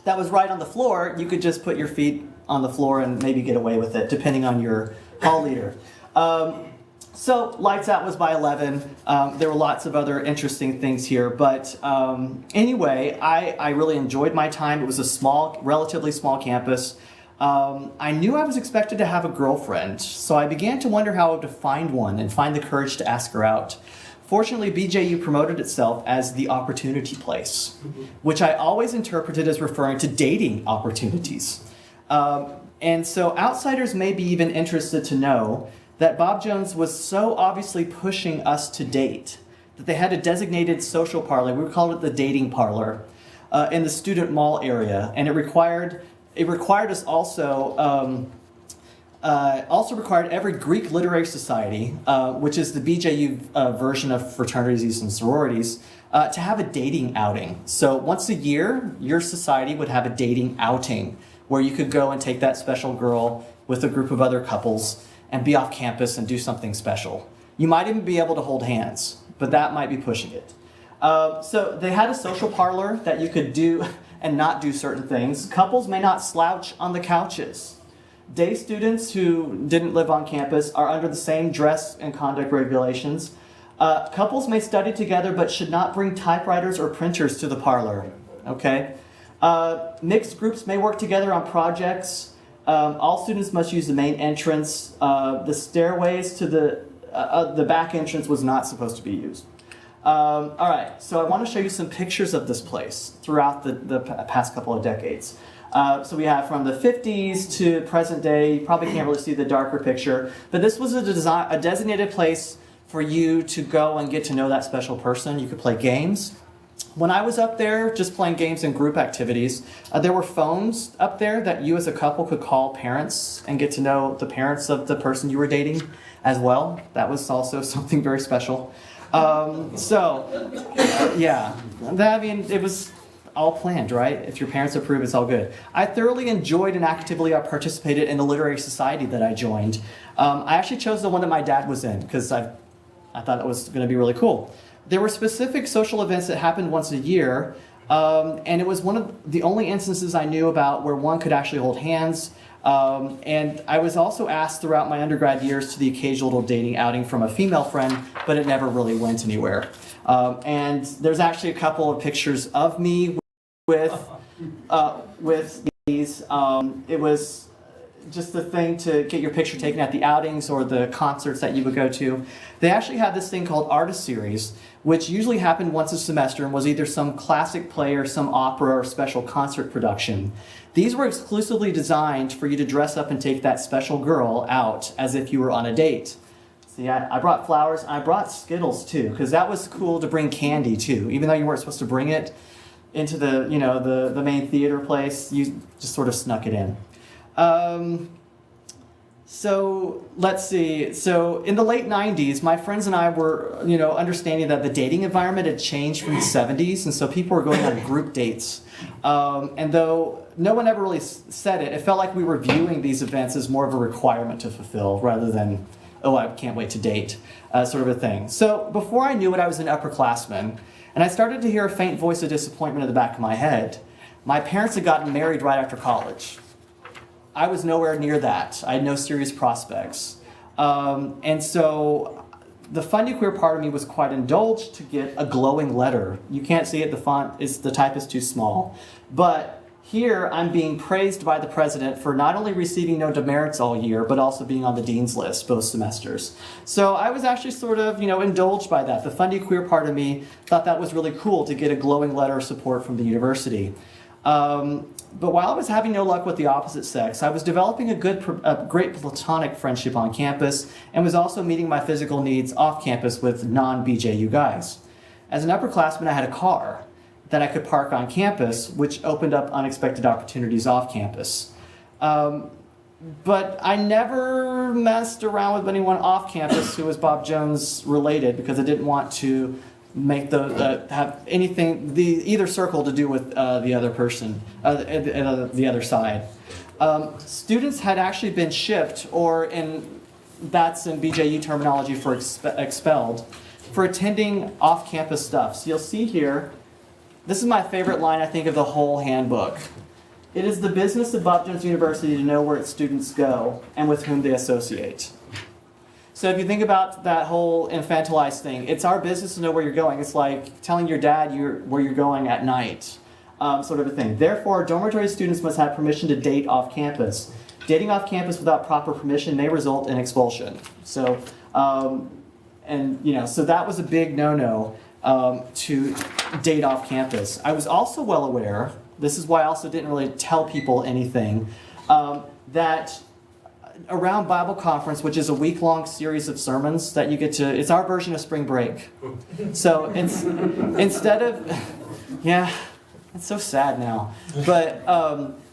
that was right on the floor, you could just put your feet on the floor and maybe get away with it, depending on your hall leader. So lights out was by 11. There were lots of other interesting things here, but anyway, I really enjoyed my time. It was a relatively small campus. I knew I was expected to have a girlfriend, so I began to wonder how to find one and find the courage to ask her out. Fortunately, BJU promoted itself as the opportunity place, which I always interpreted as referring to dating opportunities. And so outsiders may be even interested to know that Bob Jones was so obviously pushing us to date that they had a designated social parlor, we called it the dating parlor, in the student mall area, and it required us also required every Greek literary society, which is the BJU version of fraternities and sororities, to have a dating outing. So once a year, your society would have a dating outing where you could go and take that special girl with a group of other couples and be off campus and do something special. You might even be able to hold hands, but that might be pushing it. So they had a social parlor that you could do and not do certain things. Couples may not slouch on the couches. Day students who didn't live on campus are under the same dress and conduct regulations. Couples may study together but should not bring typewriters or printers to the parlor. Okay? Mixed groups may work together on projects. All students must use the main entrance. The stairways to the back entrance was not supposed to be used. All right, so I want to show you some pictures of this place throughout the past couple of decades. So we have from the 50s to present day. You probably can't really see the darker picture, but this was a designated place for you to go and get to know that special person. You could play games. When I was up there just playing games and group activities, there were phones up there that you as a couple could call parents and get to know the parents of the person you were dating as well. That was also something very special. Yeah, it was all planned, right? If your parents approve, it's all good. I thoroughly enjoyed and actively participated in the literary society that I joined. I actually chose the one that my dad was in because I thought it was going to be really cool. There were specific social events that happened once a year, and it was one of the only instances I knew about where one could actually hold hands. And I was also asked throughout my undergrad years to the occasional little dating outing from a female friend, but it never really went anywhere. And there's actually a couple of pictures of me with these. It was just the thing to get your picture taken at the outings or the concerts that you would go to. They actually had this thing called Artist Series, which usually happened once a semester and was either some classic play or some opera or special concert production. These were exclusively designed for you to dress up and take that special girl out as if you were on a date. See, I brought flowers, and I brought Skittles too, because that was cool to bring candy too. Even though you weren't supposed to bring it into the main theater place, you just sort of snuck it in. So let's see. So in the late 90s, my friends and I were, understanding that the dating environment had changed from the 70s, and so people were going on group dates. And though no one ever really said it, it felt like we were viewing these events as more of a requirement to fulfill rather than, oh, I can't wait to date, sort of a thing. So before I knew it, I was an upperclassman, and I started to hear a faint voice of disappointment in the back of my head. My parents had gotten married right after college. I was nowhere near that. I had no serious prospects. And so the Fundy queer part of me was quite indulged to get a glowing letter. You can't see it, the type is too small. But here I'm being praised by the president for not only receiving no demerits all year, but also being on the dean's list both semesters. So I was actually sort of, indulged by that. The Fundy queer part of me thought that was really cool to get a glowing letter of support from the university. But while I was having no luck with the opposite sex, I was developing a great platonic friendship on campus and was also meeting my physical needs off campus with non-BJU guys. As an upperclassman, I had a car that I could park on campus, which opened up unexpected opportunities off campus. But I never messed around with anyone off campus who was Bob Jones related because I didn't want to make have anything either circle to do with the other person, the other side. Students had actually been shipped, or in that's in BJU terminology for expelled, for attending off-campus stuff. So you'll see here, this is my favorite line, I think, of the whole handbook. It is the business of Bob Jones University to know where its students go and with whom they associate. So if you think about that whole infantilized thing, it's our business to know where you're going. It's like telling your dad where you're going at night, sort of a thing. Therefore, dormitory students must have permission to date off campus. Dating off campus without proper permission may result in expulsion. So, so that was a big no-no to date off campus. I was also well aware, this is why I also didn't really tell people anything, that around Bible conference, which is a week-long series of sermons that you get to, it's our version of spring break. So instead of, yeah, it's so sad now. But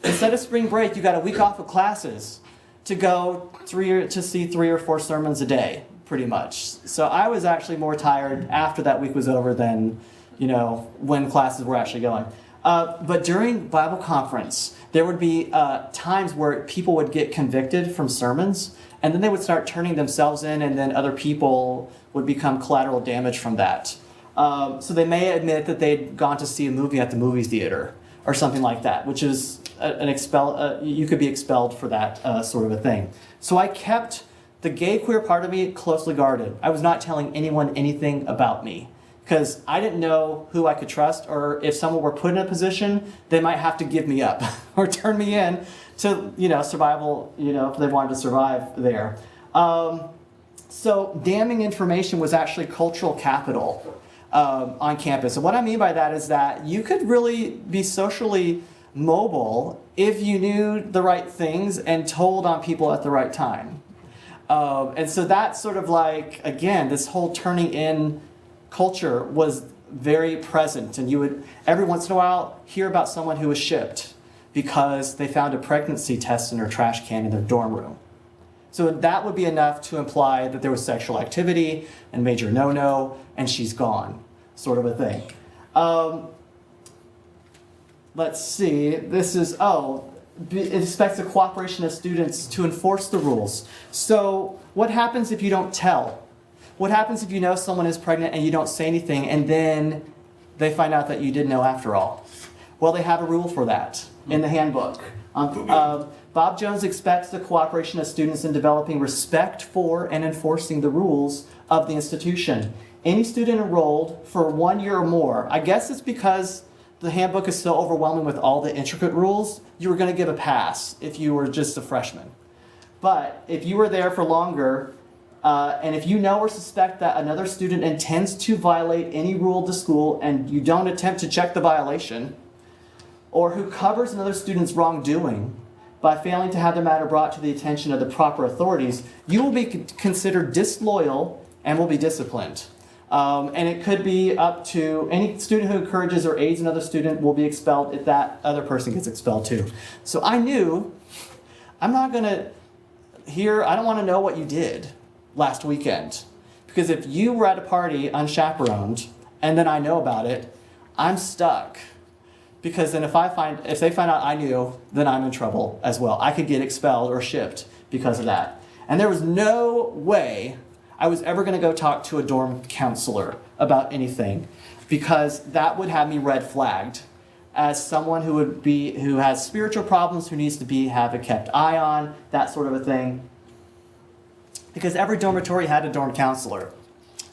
instead of spring break, you got a week off of classes to go to see 3 or 4 sermons a day, pretty much. So I was actually more tired after that week was over than, when classes were actually going. But during Bible conference, there would be times where people would get convicted from sermons, and then they would start turning themselves in, and then other people would become collateral damage from that. So they may admit that they'd gone to see a movie at the movie theater or something like that, which is you could be expelled for that sort of a thing. So I kept the gay queer part of me closely guarded. I was not telling anyone anything about me, because I didn't know who I could trust, or if someone were put in a position, they might have to give me up or turn me in to, survival, if they wanted to survive there. So damning information was actually cultural capital on campus. And what I mean by that is that you could really be socially mobile if you knew the right things and told on people at the right time. And so that's sort of like, again, this whole turning in culture was very present, and you would every once in a while hear about someone who was shipped because they found a pregnancy test in their trash can in their dorm room. So that would be enough to imply that there was sexual activity and major no-no, and she's gone, sort of a thing. Let's see, this is, it expects the cooperation of students to enforce the rules. So what happens if you don't tell? What happens if you know someone is pregnant and you don't say anything, and then they find out that you didn't know after all? Well, they have a rule for that in the handbook. Bob Jones expects the cooperation of students in developing respect for and enforcing the rules of the institution. Any student enrolled for 1 year or more, I guess it's because the handbook is so overwhelming with all the intricate rules, you were going to give a pass if you were just a freshman. But if you were there for longer, and if you know or suspect that another student intends to violate any rule of the school and you don't attempt to check the violation, or who covers another student's wrongdoing by failing to have the matter brought to the attention of the proper authorities, you will be considered disloyal and will be disciplined. And it could be up to any student who encourages or aids another student will be expelled if that other person gets expelled too. So I knew, I don't want to know what you did last weekend. Because if you were at a party unchaperoned and then I know about it, I'm stuck. Because then if they find out I knew, then I'm in trouble as well. I could get expelled or shipped because of that. And there was no way I was ever going to go talk to a dorm counselor about anything, because that would have me red flagged as someone who has spiritual problems, who needs to have a kept eye on, that sort of a thing. Because every dormitory had a dorm counselor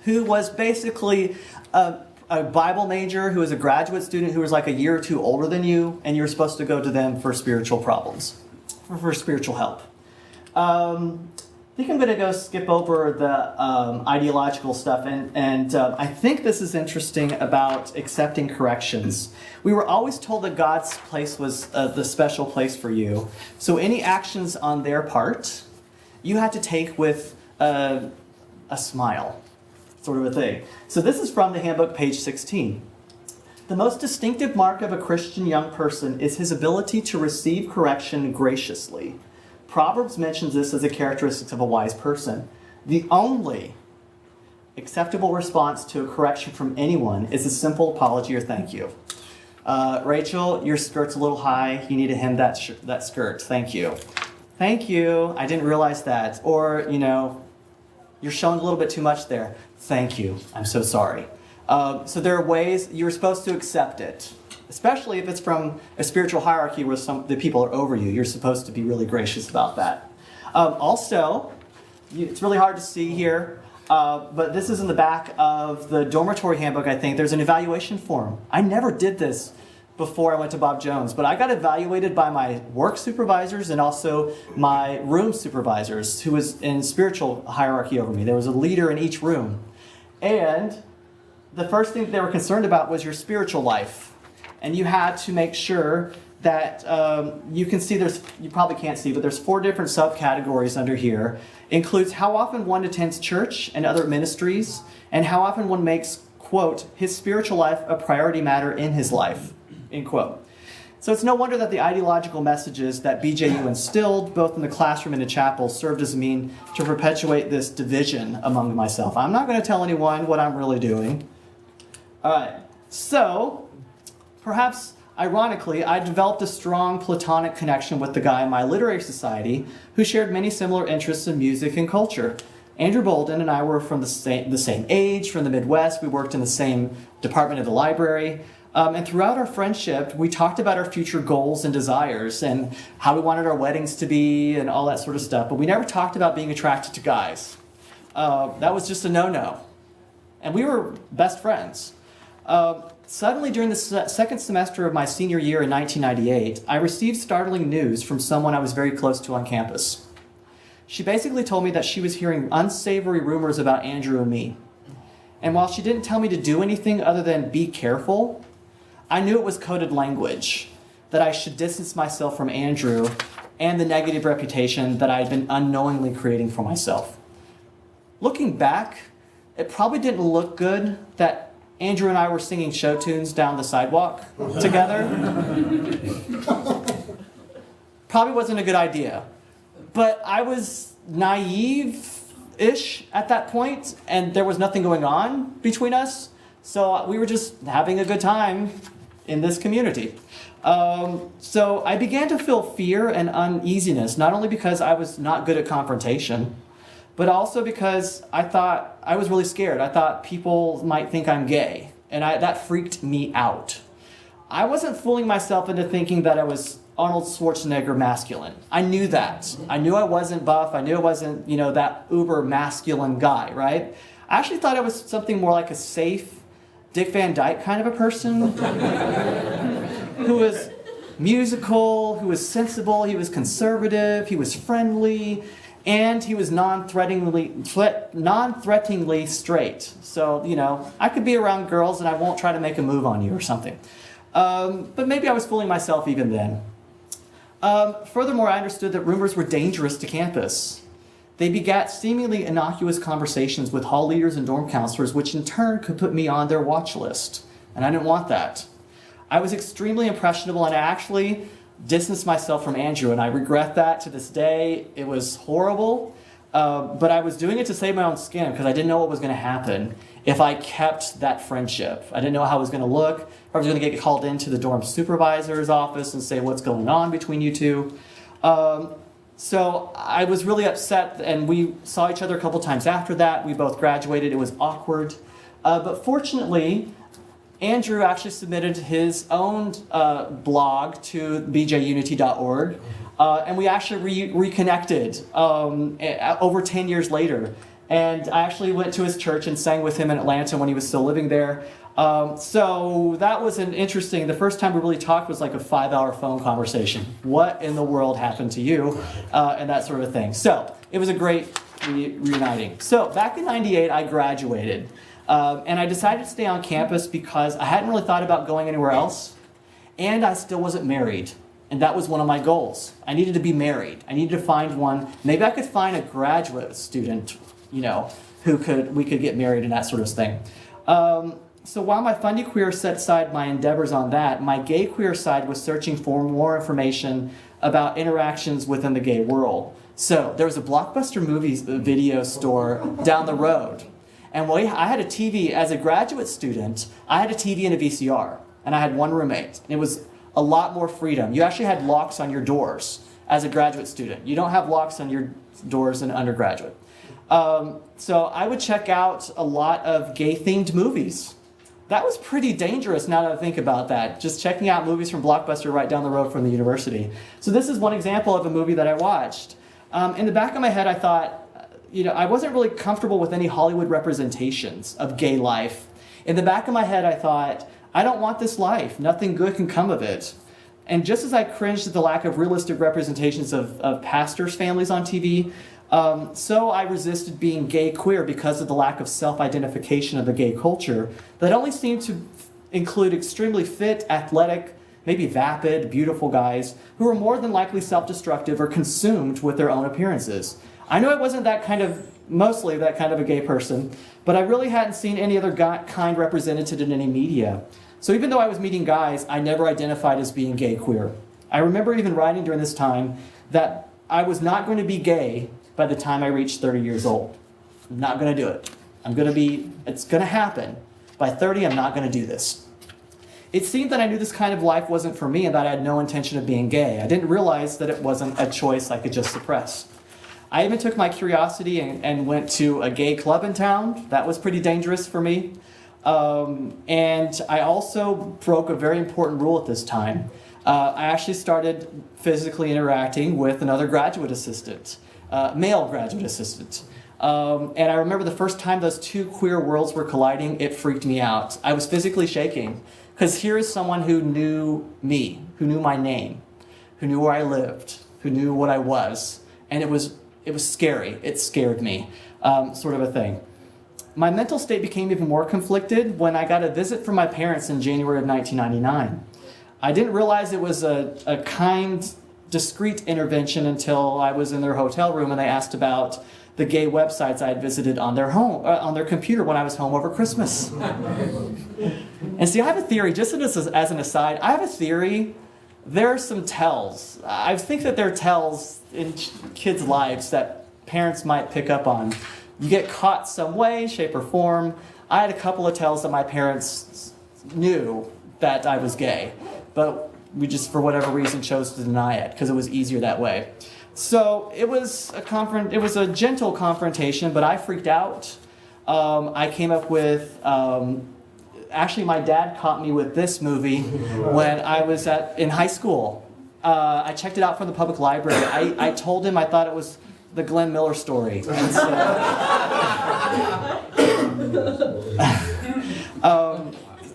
who was basically a Bible major, who was a graduate student who was like a year or 2 older than you, and you were supposed to go to them for spiritual problems, for spiritual help. I think I'm going to go skip over the ideological stuff, and I think this is interesting about accepting corrections. We were always told that God's place was the special place for you, so any actions on their part, you had to take with a smile, sort of a thing. So this is from the handbook, page 16. The most distinctive mark of a Christian young person is his ability to receive correction graciously. Proverbs mentions this as a characteristic of a wise person. The only acceptable response to a correction from anyone is a simple apology or thank you. Rachel, your skirt's a little high. You need to hem that skirt. Thank you. Thank you. I didn't realize that. Or, you're showing a little bit too much there. Thank you. I'm so sorry. So there are ways you're supposed to accept it, especially if it's from a spiritual hierarchy where the people are over you. You're supposed to be really gracious about that. Also, it's really hard to see here, but this is in the back of the dormitory handbook, I think. There's an evaluation form. I never did this before I went to Bob Jones, but I got evaluated by my work supervisors and also my room supervisors, who was in spiritual hierarchy over me. There was a leader in each room. And the first thing they were concerned about was your spiritual life. And you had to make sure that you can see you probably can't see, but there's 4 different subcategories under here. It includes how often one attends church and other ministries, and how often one makes, quote, his spiritual life a priority matter in his life, end quote. So it's no wonder that the ideological messages that BJU instilled, both in the classroom and the chapel, served as a mean to perpetuate this division among myself. I'm not going to tell anyone what I'm really doing. All right, so perhaps ironically, I developed a strong platonic connection with the guy in my literary society who shared many similar interests in music and culture. Andrew Bolden and I were from the same age, from the Midwest. We worked in the same department of the library. And throughout our friendship, we talked about our future goals and desires and how we wanted our weddings to be and all that sort of stuff. But we never talked about being attracted to guys. That was just a no-no. And we were best friends. Suddenly, during the second semester of my senior year in 1998, I received startling news from someone I was very close to on campus. She basically told me that she was hearing unsavory rumors about Andrew and me. And while she didn't tell me to do anything other than be careful, I knew it was coded language, that I should distance myself from Andrew and the negative reputation that I had been unknowingly creating for myself. Looking back, it probably didn't look good that Andrew and I were singing show tunes down the sidewalk together. Probably wasn't a good idea. But I was naive-ish at that point, and there was nothing going on between us. So we were just having a good time in this community. So I began to feel fear and uneasiness, not only because I was not good at confrontation, but also because I was really scared. I thought people might think I'm gay, and that freaked me out. I wasn't fooling myself into thinking that I was Arnold Schwarzenegger masculine. I knew that. I knew I wasn't buff. I knew I wasn't, that uber masculine guy, right? I actually thought I was something more like a safe Dick Van Dyke kind of a person who was musical, who was sensible, he was conservative, he was friendly, and he was non-threateningly straight. So, I could be around girls and I won't try to make a move on you or something. But maybe I was fooling myself even then. Furthermore, I understood that rumors were dangerous to campus. They begat seemingly innocuous conversations with hall leaders and dorm counselors, which in turn could put me on their watch list. And I didn't want that. I was extremely impressionable, and I actually distanced myself from Andrew, and I regret that to this day. It was horrible, but I was doing it to save my own skin because I didn't know what was going to happen if I kept that friendship. I didn't know how it was going to look, or I was going to get called into the dorm supervisor's office and say, what's going on between you two? So I was really upset, and we saw each other a couple times after that. We both graduated. It was awkward. But fortunately, Andrew actually submitted his own blog to bjunity.org, and we actually reconnected over 10 years later. And I actually went to his church and sang with him in Atlanta when he was still living there. So that was the first time we really talked was like a 5-hour phone conversation. What in the world happened to you? And that sort of thing. So it was a great reuniting. So back in 98, I graduated. And I decided to stay on campus because I hadn't really thought about going anywhere else. And I still wasn't married. And that was one of my goals. I needed to be married. I needed to find one. Maybe I could find a graduate student, who we could get married and that sort of thing. So while my Fundy Queer set aside my endeavors on that, my gay queer side was searching for more information about interactions within the gay world. So there was a Blockbuster movies video store down the road. And I had a TV, as a graduate student, I had a TV and a VCR, and I had one roommate. And it was a lot more freedom. You actually had locks on your doors as a graduate student. You don't have locks on your doors in undergraduate. So I would check out a lot of gay-themed movies. That was pretty dangerous now that I think about that, just checking out movies from Blockbuster right down the road from the university. So this is one example of a movie that I watched. In the back of my head, I thought, I wasn't really comfortable with any Hollywood representations of gay life. In the back of my head, I thought, I don't want this life. Nothing good can come of it. And just as I cringed at the lack of realistic representations of pastors' families on TV, so I resisted being gay queer because of the lack of self-identification of the gay culture that only seemed to include extremely fit, athletic, maybe vapid, beautiful guys who were more than likely self-destructive or consumed with their own appearances. I know I wasn't mostly that kind of a gay person, but I really hadn't seen any other kind represented in any media. So even though I was meeting guys, I never identified as being gay queer. I remember even writing during this time that I was not going to be gay by the time I reached 30 years old. I'm not going to do it. It's going to happen. By 30, I'm not going to do this. It seemed that I knew this kind of life wasn't for me and that I had no intention of being gay. I didn't realize that it wasn't a choice I could just suppress. I even took my curiosity and went to a gay club in town. That was pretty dangerous for me. And I also broke a very important rule at this time. I actually started physically interacting with another graduate assistant, male graduate assistant. And I remember the first time those two queer worlds were colliding, it freaked me out. I was physically shaking because here is someone who knew me, who knew my name, who knew where I lived, who knew what I was. And it was scary. It scared me, sort of a thing. My mental state became even more conflicted when I got a visit from my parents in January of 1999. I didn't realize it was a kind, discreet intervention until I was in their hotel room and they asked about the gay websites I had visited on their computer when I was home over Christmas. And see, I have a theory, just as an aside, I have a theory. There are some tells. I think that there are tells in kids' lives that parents might pick up on. You get caught some way, shape, or form. I had a couple of tells that my parents knew that I was gay, but we just, for whatever reason, chose to deny it because it was easier that way. So it was a gentle confrontation, but I freaked out. I came up with, actually my dad caught me with this movie when I was in high school. I checked it out from the public library. I told him I thought it was the Glenn Miller story. And so,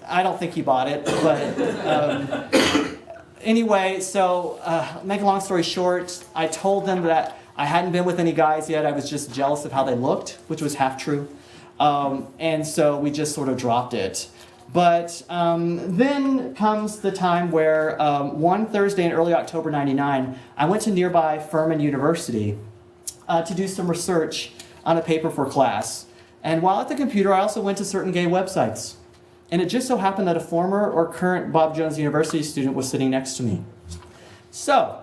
I don't think he bought it, but anyway, so make a long story short, I told them that I hadn't been with any guys yet. I was just jealous of how they looked, which was half true. And so we just sort of dropped it. But then comes the time where one Thursday in early October 99, I went to nearby Furman University to do some research on a paper for class. And while at the computer, I also went to certain gay websites. And it just so happened that a former or current Bob Jones University student was sitting next to me. So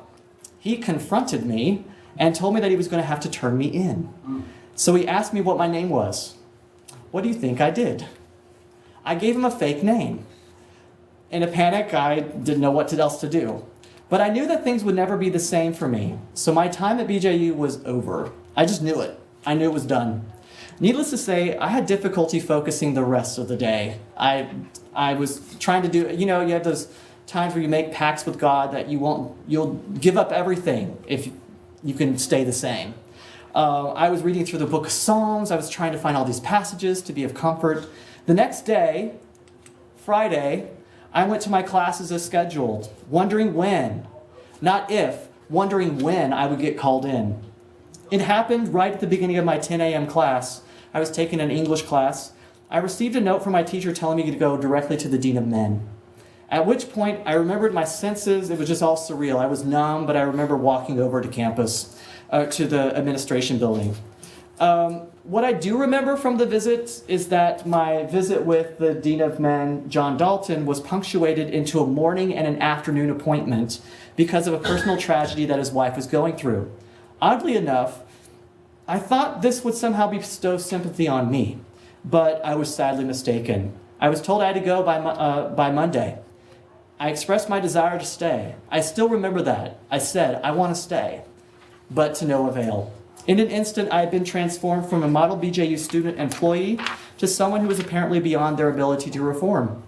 he confronted me and told me that he was going to have to turn me in. So he asked me what my name was. What do you think I did? I gave him a fake name. In a panic, I didn't know what else to do. But I knew that things would never be the same for me. So my time at BJU was over. I just knew it. I knew it was done. Needless to say, I had difficulty focusing the rest of the day. I was trying to do, you have those times where you make pacts with God that you'll give up everything if you can stay the same. I was reading through the book of Psalms. I was trying to find all these passages to be of comfort. The next day, Friday, I went to my classes as scheduled, wondering when, not if, wondering when I would get called in. It happened right at the beginning of my 10 a.m. class. I was taking an English class. I received a note from my teacher telling me to go directly to the Dean of Men. At which point, I remembered my senses. It was just all surreal. I was numb, but I remember walking over to campus, to the administration building. What I do remember from the visit is that my visit with the Dean of Men, John Dalton, was punctuated into a morning and an afternoon appointment because of a personal tragedy that his wife was going through. Oddly enough, I thought this would somehow bestow sympathy on me, but I was sadly mistaken. I was told I had to go by Monday. I expressed my desire to stay. I still remember that. I said, I want to stay, but to no avail. In an instant, I had been transformed from a model BJU student employee to someone who was apparently beyond their ability to reform.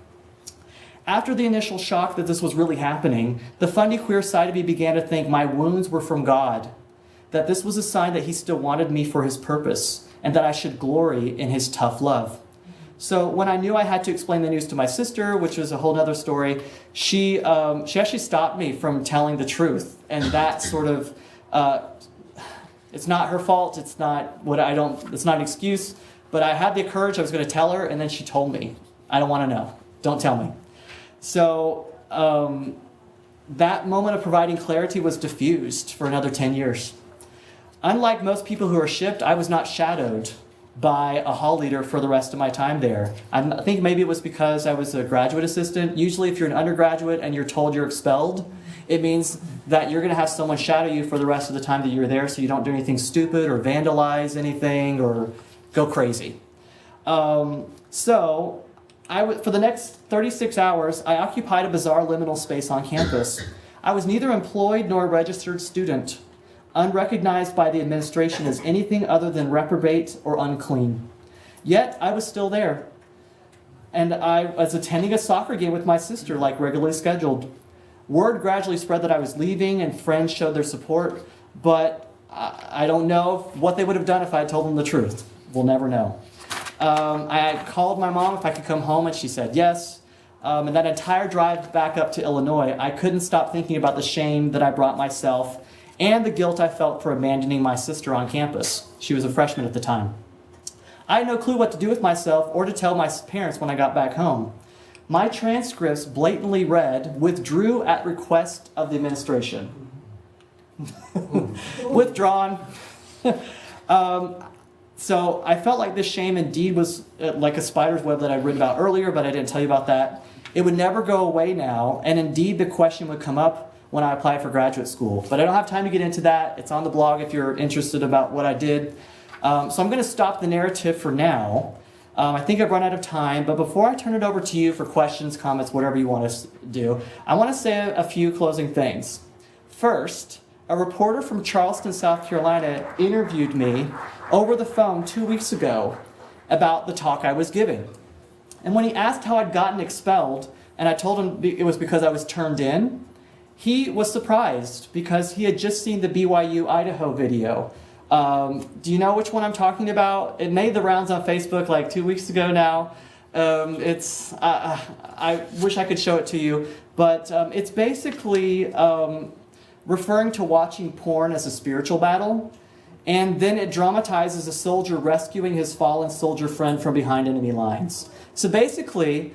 After the initial shock that this was really happening, the Fundy queer side of me began to think my wounds were from God, that this was a sign that he still wanted me for his purpose, and that I should glory in his tough love. So when I knew I had to explain the news to my sister, which was a whole other story, she actually stopped me from telling the truth. And that sort of, it's not her fault, it's not an excuse, but I had the courage, I was going to tell her, and then she told me, I don't want to know, don't tell me. So that moment of providing clarity was diffused for another 10 years. Unlike most people who are shipped, I was not shadowed by a hall leader for the rest of my time there. I think maybe it was because I was a graduate assistant. Usually if you're an undergraduate and you're told you're expelled, it means that you're going to have someone shadow you for the rest of the time that you're there so you don't do anything stupid or vandalize anything or go crazy. For the next 36 hours, I occupied a bizarre liminal space on campus. I was neither employed nor a registered student, unrecognized by the administration as anything other than reprobate or unclean. Yet, I was still there. And I was attending a soccer game with my sister, like regularly scheduled. Word gradually spread that I was leaving, and friends showed their support, but I don't know what they would have done if I had told them the truth. We'll never know. I called my mom if I could come home, and she said yes. And that entire drive back up to Illinois, I couldn't stop thinking about the shame that I brought myself and the guilt I felt for abandoning my sister on campus. She was a freshman at the time. I had no clue what to do with myself or to tell my parents when I got back home. My transcripts blatantly read, "Withdrew at request of the administration." Withdrawn. So I felt like this shame indeed was like a spider's web that I'd written about earlier, but I didn't tell you about that. It would never go away now, and indeed the question would come up when I applied for graduate school. But I don't have time to get into that. It's on the blog if you're interested about what I did. So I'm going to stop the narrative for now. I think I've run out of time, but before I turn it over to you for questions, comments, whatever you want to do, I want to say a few closing things. First, a reporter from Charleston, South Carolina interviewed me over the phone 2 weeks ago about the talk I was giving. And when he asked how I'd gotten expelled, and I told him it was because I was turned in, he was surprised because he had just seen the BYU Idaho video. Do you know which one I'm talking about? It made the rounds on Facebook like 2 weeks ago now. I wish I could show it to you, but it's basically referring to watching porn as a spiritual battle, and then it dramatizes a soldier rescuing his fallen soldier friend from behind enemy lines. So basically,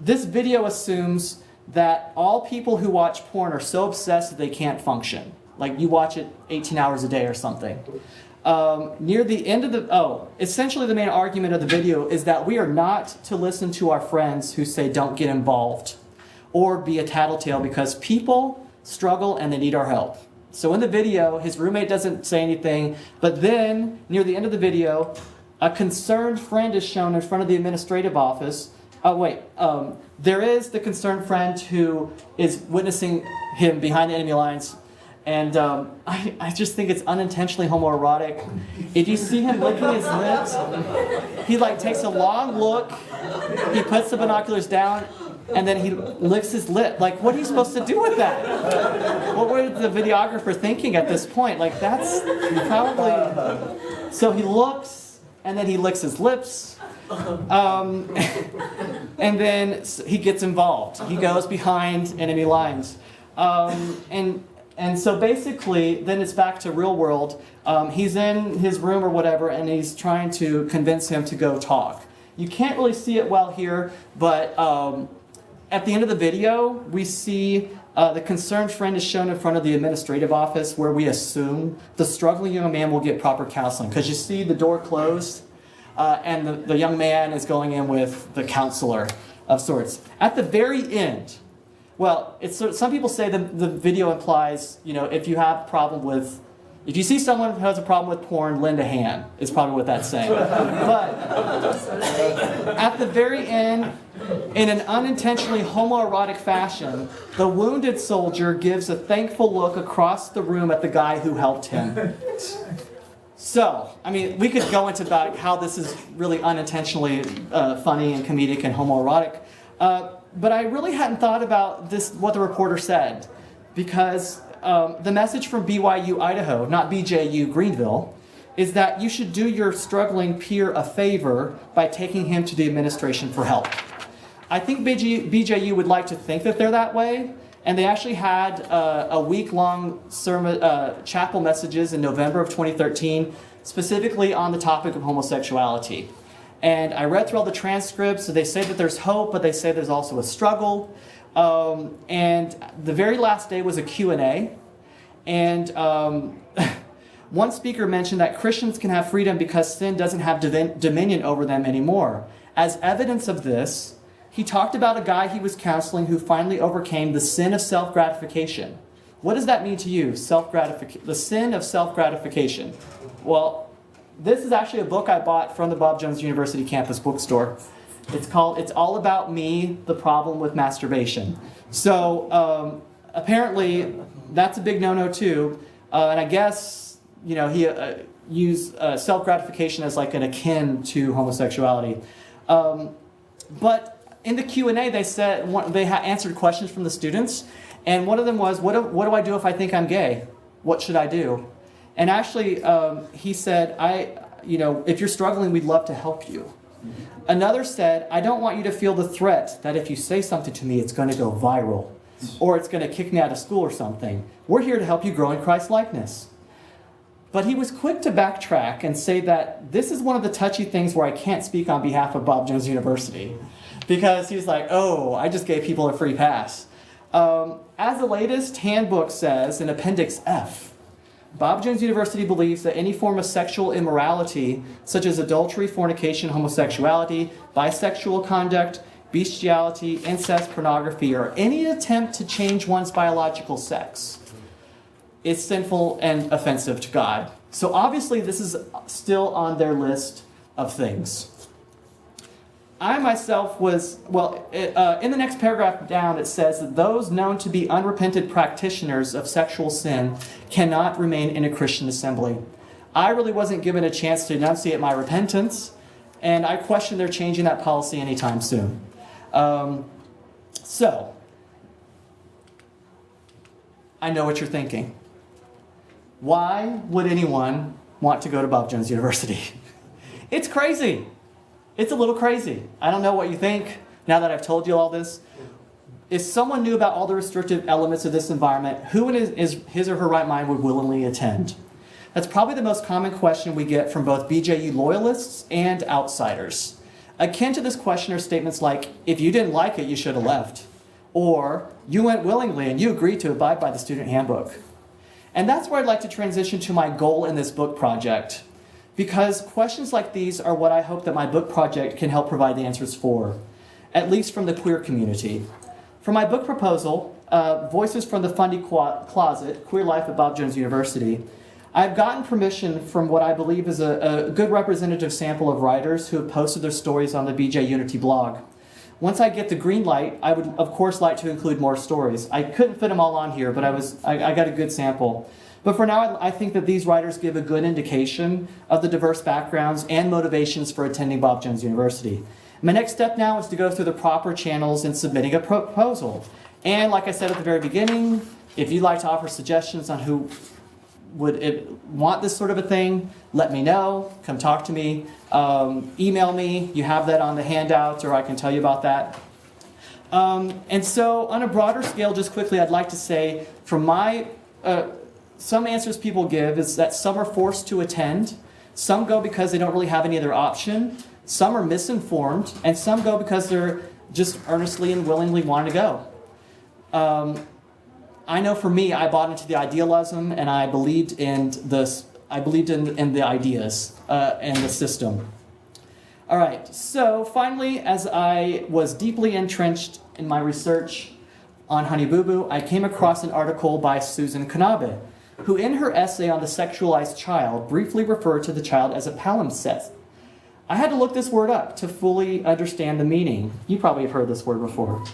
this video assumes that all people who watch porn are so obsessed that they can't function. Like you watch it 18 hours a day or something. Near the end of essentially the main argument of the video is that we are not to listen to our friends who say don't get involved or be a tattletale because people struggle and they need our help. So in the video, his roommate doesn't say anything, but then near the end of the video, a concerned friend is shown in front of the administrative office. There is the concerned friend who is witnessing him behind the enemy lines. And I just think it's unintentionally homoerotic. If you see him licking his lips, he like takes a long look, he puts the binoculars down, and then he licks his lip. Like, what are you supposed to do with that? What were the videographer thinking at this point? Like, that's probably... So he looks, and then he licks his lips. And then he gets involved. He goes behind enemy lines. And so basically, then it's back to real world. He's in his room or whatever, and he's trying to convince him to go talk. You can't really see it well here, but at the end of the video, we see the concerned friend is shown in front of the administrative office where we assume the struggling young man will get proper counseling. Because you see the door closed, and the young man is going in with the counselor of sorts. At the very end, well, some people say the video implies, if you have a problem with, if you see someone who has a problem with porn, lend a hand, is probably what that's saying. But at the very end, In an unintentionally homoerotic fashion, the wounded soldier gives a thankful look across the room at the guy who helped him. So, I mean, we could go into about how this is really unintentionally funny and comedic and homoerotic, but I really hadn't thought about this, what the reporter said, because the message from BYU Idaho, not BJU Greenville, is that you should do your struggling peer a favor by taking him to the administration for help. I think BJU would like to think that they're that way, and they actually had a week-long sermon, chapel messages in November of 2013, specifically on the topic of homosexuality. And I read through all the transcripts, so they say that there's hope, but they say there's also a struggle. And the very last day was a Q&A, and one speaker mentioned that Christians can have freedom because sin doesn't have dominion over them anymore. As evidence of this, he talked about a guy he was counseling who finally overcame the sin of self-gratification. What does that mean to you, the sin of self-gratification? Well, this is actually a book I bought from the Bob Jones University campus bookstore. It's called It's All About Me, The Problem with Masturbation. So apparently that's a big no-no too. And I guess, he used self-gratification as like an akin to homosexuality. But in the Q&A, they said they answered questions from the students, and one of them was, what do I do if I think I'm gay? What should I do? And actually, he said, if you're struggling, we'd love to help you. Another said, I don't want you to feel the threat that if you say something to me, it's going to go viral, or it's going to kick me out of school or something. We're here to help you grow in Christ-likeness. But he was quick to backtrack and say that this is one of the touchy things where I can't speak on behalf of Bob Jones University. Because he's like, I just gave people a free pass. As the latest handbook says in Appendix F, Bob Jones University believes that any form of sexual immorality, such as adultery, fornication, homosexuality, bisexual conduct, bestiality, incest, pornography, or any attempt to change one's biological sex, is sinful and offensive to God. So obviously this is still on their list of things. I myself was, in the next paragraph down it says that those known to be unrepented practitioners of sexual sin cannot remain in a Christian assembly. I really wasn't given a chance to enunciate my repentance, and I question their changing that policy anytime soon. So, I know what you're thinking. Why would anyone want to go to Bob Jones University? It's crazy. It's a little crazy. I don't know what you think now that I've told you all this. If someone knew about all the restrictive elements of this environment, who in his or her right mind would willingly attend? That's probably the most common question we get from both BJU loyalists and outsiders. Akin to this question are statements like, if you didn't like it, you should have left. Or, you went willingly and you agreed to abide by the student handbook. And that's where I'd like to transition to my goal in this book project. Because questions like these are what I hope that my book project can help provide the answers for, at least from the queer community. For my book proposal, Voices from the Fundy Closet, Queer Life at Bob Jones University, I've gotten permission from what I believe is a good representative sample of writers who have posted their stories on the BJ Unity blog. Once I get the green light, I would of course like to include more stories. I couldn't fit them all on here, but I got a good sample. But for now, I think that these writers give a good indication of the diverse backgrounds and motivations for attending Bob Jones University. My next step now is to go through the proper channels in submitting a proposal. And like I said at the very beginning, if you'd like to offer suggestions on who would want this sort of a thing, let me know, come talk to me, email me, you have that on the handout, or I can tell you about that. And so on a broader scale, just quickly, I'd like to say, from my some answers people give is that some are forced to attend, some go because they don't really have any other option, some are misinformed, and some go because they're just earnestly and willingly want to go. I know for me, I bought into the idealism, and I believed in this. I believed in the ideas and the system. All right. So finally, as I was deeply entrenched in my research on Honey Boo Boo, I came across an article by Susan Kanabe, who in her essay on the sexualized child briefly referred to the child as a palimpsest. I had to look this word up to fully understand the meaning. You probably have heard this word before.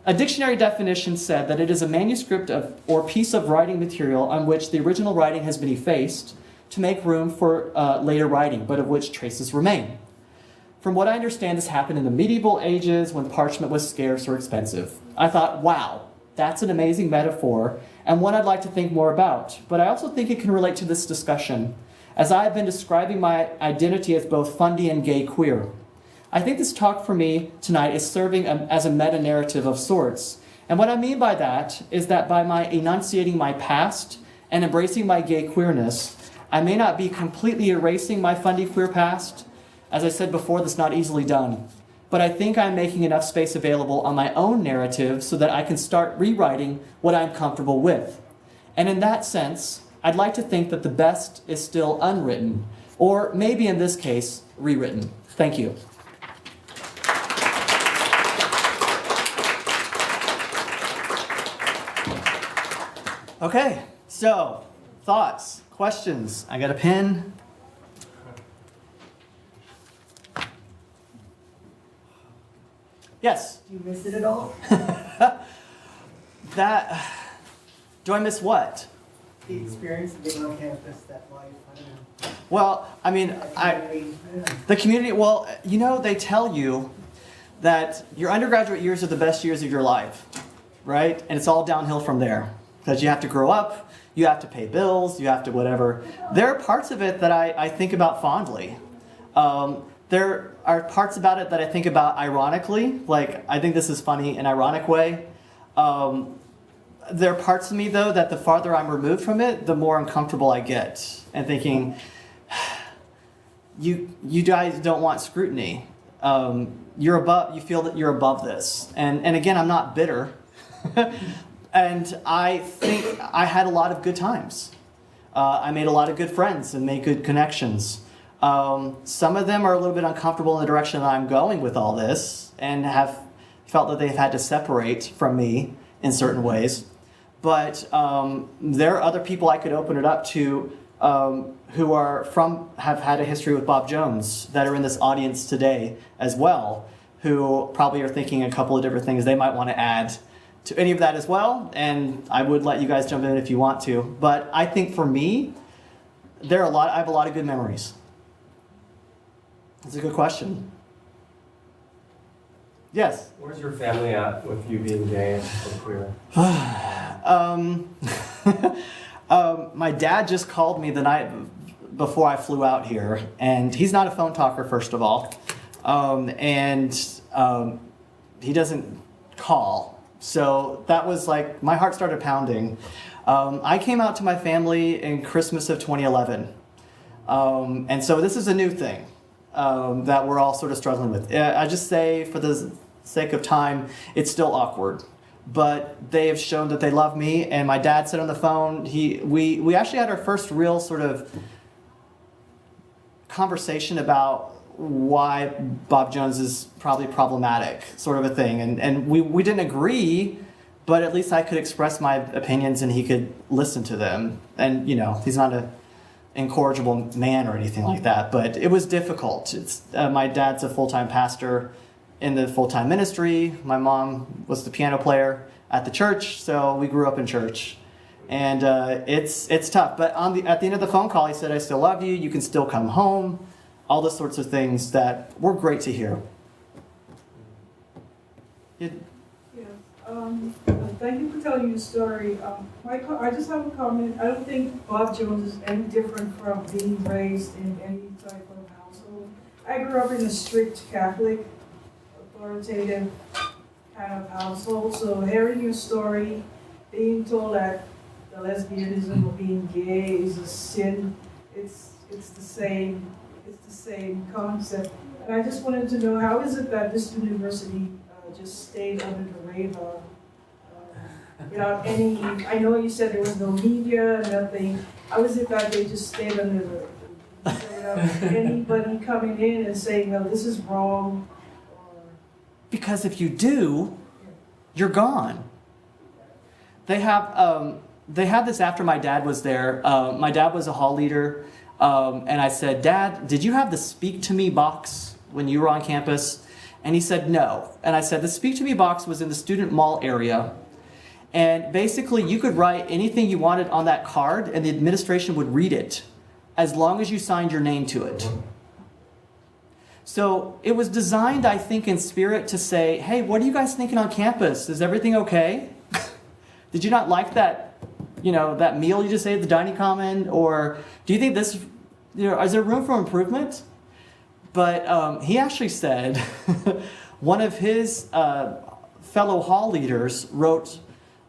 A dictionary definition said that it is a manuscript or piece of writing material on which the original writing has been effaced to make room for later writing, but of which traces remain. From what I understand, this happened in the medieval ages when parchment was scarce or expensive. I thought, wow, that's an amazing metaphor and one I'd like to think more about. But I also think it can relate to this discussion, as I have been describing my identity as both fundy and gay queer. I think this talk for me tonight is serving as a meta-narrative of sorts. And what I mean by that is that by my enunciating my past and embracing my gay queerness, I may not be completely erasing my fundy queer past. As I said before, that's not easily done. But I think I'm making enough space available on my own narrative so that I can start rewriting what I'm comfortable with. And in that sense, I'd like to think that the best is still unwritten, or maybe in this case, rewritten. Thank you. Okay, so thoughts, questions. I got a pen. Yes? Do you miss it at all? Do I miss what? The experience of being on campus, that life, I don't know. Well, I mean, the community, well, you know, they tell you that your undergraduate years are the best years of your life, right? And it's all downhill from there. Because you have to grow up, you have to pay bills, you have to whatever. There are parts of it that I think about fondly. There are parts about it that I think about ironically, like I think this is funny in an ironic way. There are parts of me, though, that the farther I'm removed from it, the more uncomfortable I get. And thinking, you guys don't want scrutiny. You feel that you're above this. And again, I'm not bitter. And I think I had a lot of good times. I made a lot of good friends and made good connections. Some of them are a little bit uncomfortable in the direction that I'm going with all this and have felt that they've had to separate from me in certain ways. But there are other people I could open it up to who have had a history with Bob Jones that are in this audience today as well, who probably are thinking a couple of different things they might want to add to any of that as well, and I would let you guys jump in if you want to. But I think for me, I have a lot of good memories. That's a good question. Yes? Where's your family at with you being gay and queer? My dad just called me the night before I flew out here, and he's not a phone talker, first of all, and he doesn't call. So that was like, my heart started pounding. I came out to my family in Christmas of 2011. And so this is a new thing that we're all sort of struggling with. I just say, for the sake of time, it's still awkward. But they have shown that they love me. And my dad said on the phone, we actually had our first real sort of conversation about why Bob Jones is probably problematic, sort of a thing. And we didn't agree, but at least I could express my opinions and he could listen to them. And, you know, he's not an incorrigible man or anything like that, but it was difficult. My dad's a full-time pastor in the full-time ministry. My mom was the piano player at the church, so we grew up in church. And it's tough. But at the end of the phone call, he said, I still love you. You can still come home. All the sorts of things that were great to hear. Thank you for telling your story. I just have a comment. I don't think Bob Jones is any different from being raised in any type of household. I grew up in a strict Catholic, authoritative kind of household. So hearing your story, being told that the lesbianism or being gay is a sin, it's the same concept. And I just wanted to know, how is it that this university just stayed under the radar without any, I know you said there was no media, nothing. How is it that they just stayed under the without anybody coming in and saying, no, this is wrong? Because if you do, you're gone. They had this after my dad was there. My dad was a hall leader And I said, Dad, did you have the Speak to Me box when you were on campus? And he said, no. And I said, the Speak to Me box was in the student mall area. And basically, you could write anything you wanted on that card, and the administration would read it, as long as you signed your name to it. So it was designed, I think, in spirit to say, hey, what are you guys thinking on campus? Is everything okay? Did you not like that, that meal you just ate at the dining common? Or do you think this, is there room for improvement? But he actually said, one of his fellow hall leaders wrote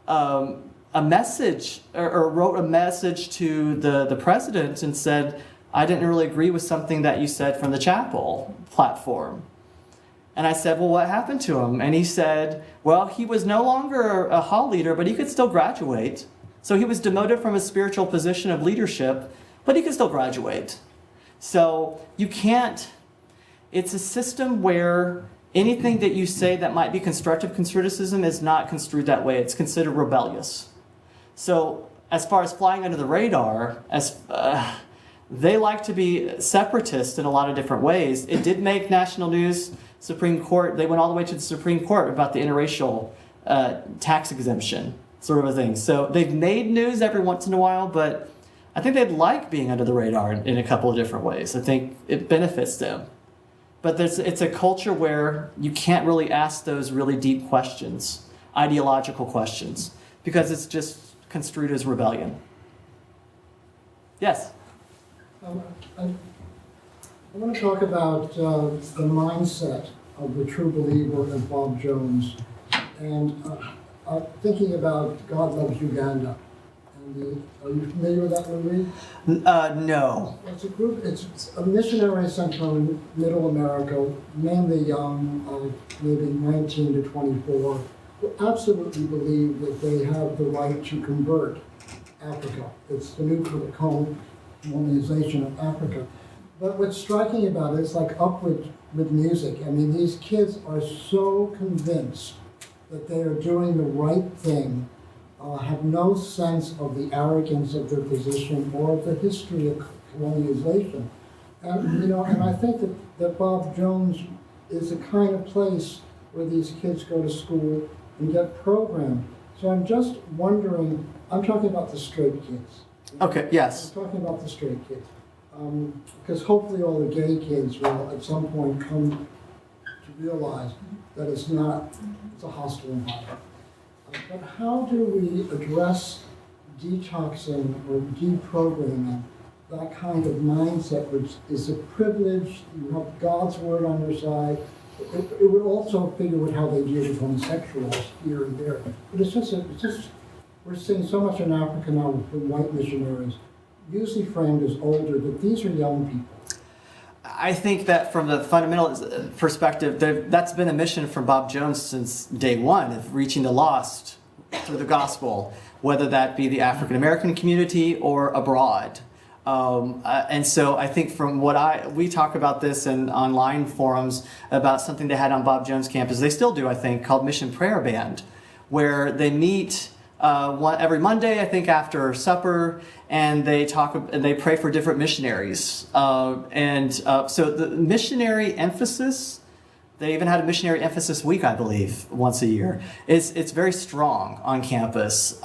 a message, or wrote a message to the president and said, I didn't really agree with something that you said from the chapel platform. And I said, well, what happened to him? And he said, well, he was no longer a hall leader, but he could still graduate. So he was demoted from his spiritual position of leadership, but he could still graduate. So you can't, it's a system where anything that you say that might be constructive criticism is not construed that way. It's considered rebellious. So as far as flying under the radar, they like to be separatist in a lot of different ways. It did make national news. Supreme Court, they went all the way to the Supreme Court about the interracial tax exemption sort of a thing. So they've made news every once in a while, but I think they'd like being under the radar in a couple of different ways. I think it benefits them. But it's a culture where you can't really ask those really deep questions, ideological questions, because it's just construed as rebellion. Yes? I want to talk about the mindset of the true believer of Bob Jones, and thinking about God Loves Uganda. Are you familiar with that movie? No. It's a group. It's a missionary center in Middle America, mainly young, maybe 19 to 24, who absolutely believe that they have the right to convert Africa. It's the new colonization of Africa. But what's striking about it is like Upward with music. I mean, these kids are so convinced that they are doing the right thing, have no sense of the arrogance of their position or of the history of colonization. And, and I think that Bob Jones is the kind of place where these kids go to school and get programmed. So I'm just wondering, I'm talking about the straight kids. Okay, yes. I'm talking about the straight kids. Because hopefully all the gay kids will at some point come to realize that it's a hostile environment. But how do we address detoxing or deprogramming that kind of mindset, which is a privilege? You have God's word on your side. It would also figure with how they deal with homosexuals here and there. But it's just we're seeing so much in Africa now with white missionaries, usually framed as older, but these are young people. I think that from the fundamental perspective, that's been a mission from Bob Jones since day one, of reaching the lost through the gospel, whether that be the African American community or abroad. And so I think from we talk about this in online forums about something they had on Bob Jones campus, they still do, I think, called Mission Prayer Band, where they meet every Monday, I think, after supper, and they pray for different missionaries. So the missionary emphasis, they even had a missionary emphasis week, I believe, once a year. It's very strong on campus.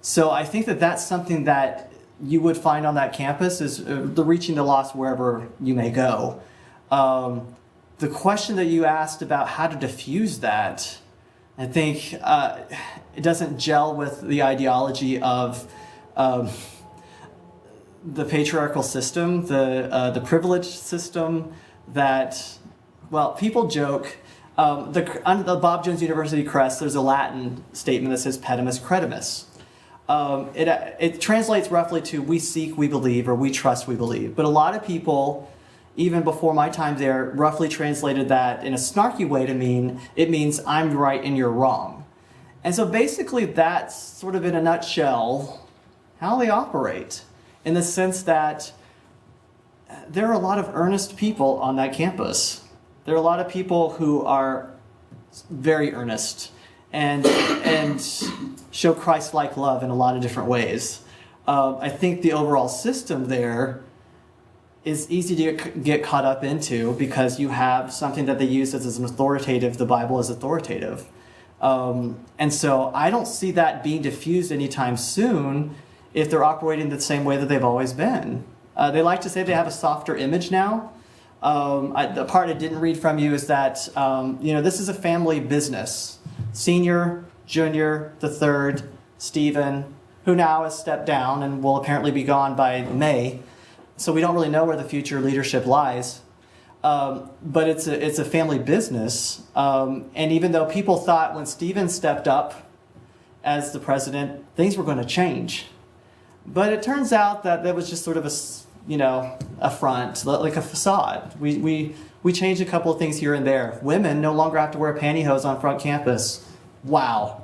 So I think that's something that you would find on that campus is the reaching the lost wherever you may go. The question that you asked about how to diffuse that, I think it doesn't gel with the ideology of the patriarchal system, the privileged system that, well, people joke. On the Bob Jones University crest, there's a Latin statement that says "Petimus credimus." It translates roughly to "we seek, we believe," or "we trust, we believe." But a lot of people, even before my time there, roughly translated that in a snarky way to mean, it means I'm right and you're wrong. And so basically that's sort of in a nutshell how they operate, in the sense that there are a lot of earnest people on that campus. There are a lot of people who are very earnest and show Christ-like love in a lot of different ways. I think the overall system there is easy to get caught up into because you have something that they use as an authoritative. The Bible is authoritative. And so I don't see that being diffused anytime soon if they're operating the same way that they've always been. They like to say they have a softer image now. The part I didn't read from you is that, this is a family business. Senior, junior, the third, Stephen, who now has stepped down and will apparently be gone by May. So we don't really know where the future leadership lies. But it's a family business. And even though people thought when Stephen stepped up as the president, things were going to change. But it turns out that was just sort of a front, like a facade. We changed a couple of things here and there. Women no longer have to wear pantyhose on front campus. Wow.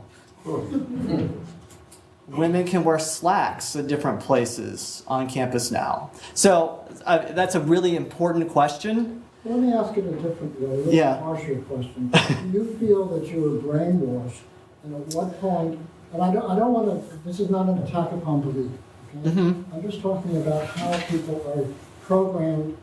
Women can wear slacks at different places on campus now. So that's a really important question. Let me ask it a different way, a little harsher question. Do you feel that you were brainwashed, and at what point, and I don't want to, this is not an attack upon belief, okay? Mm-hmm. I'm just talking about how people are programmed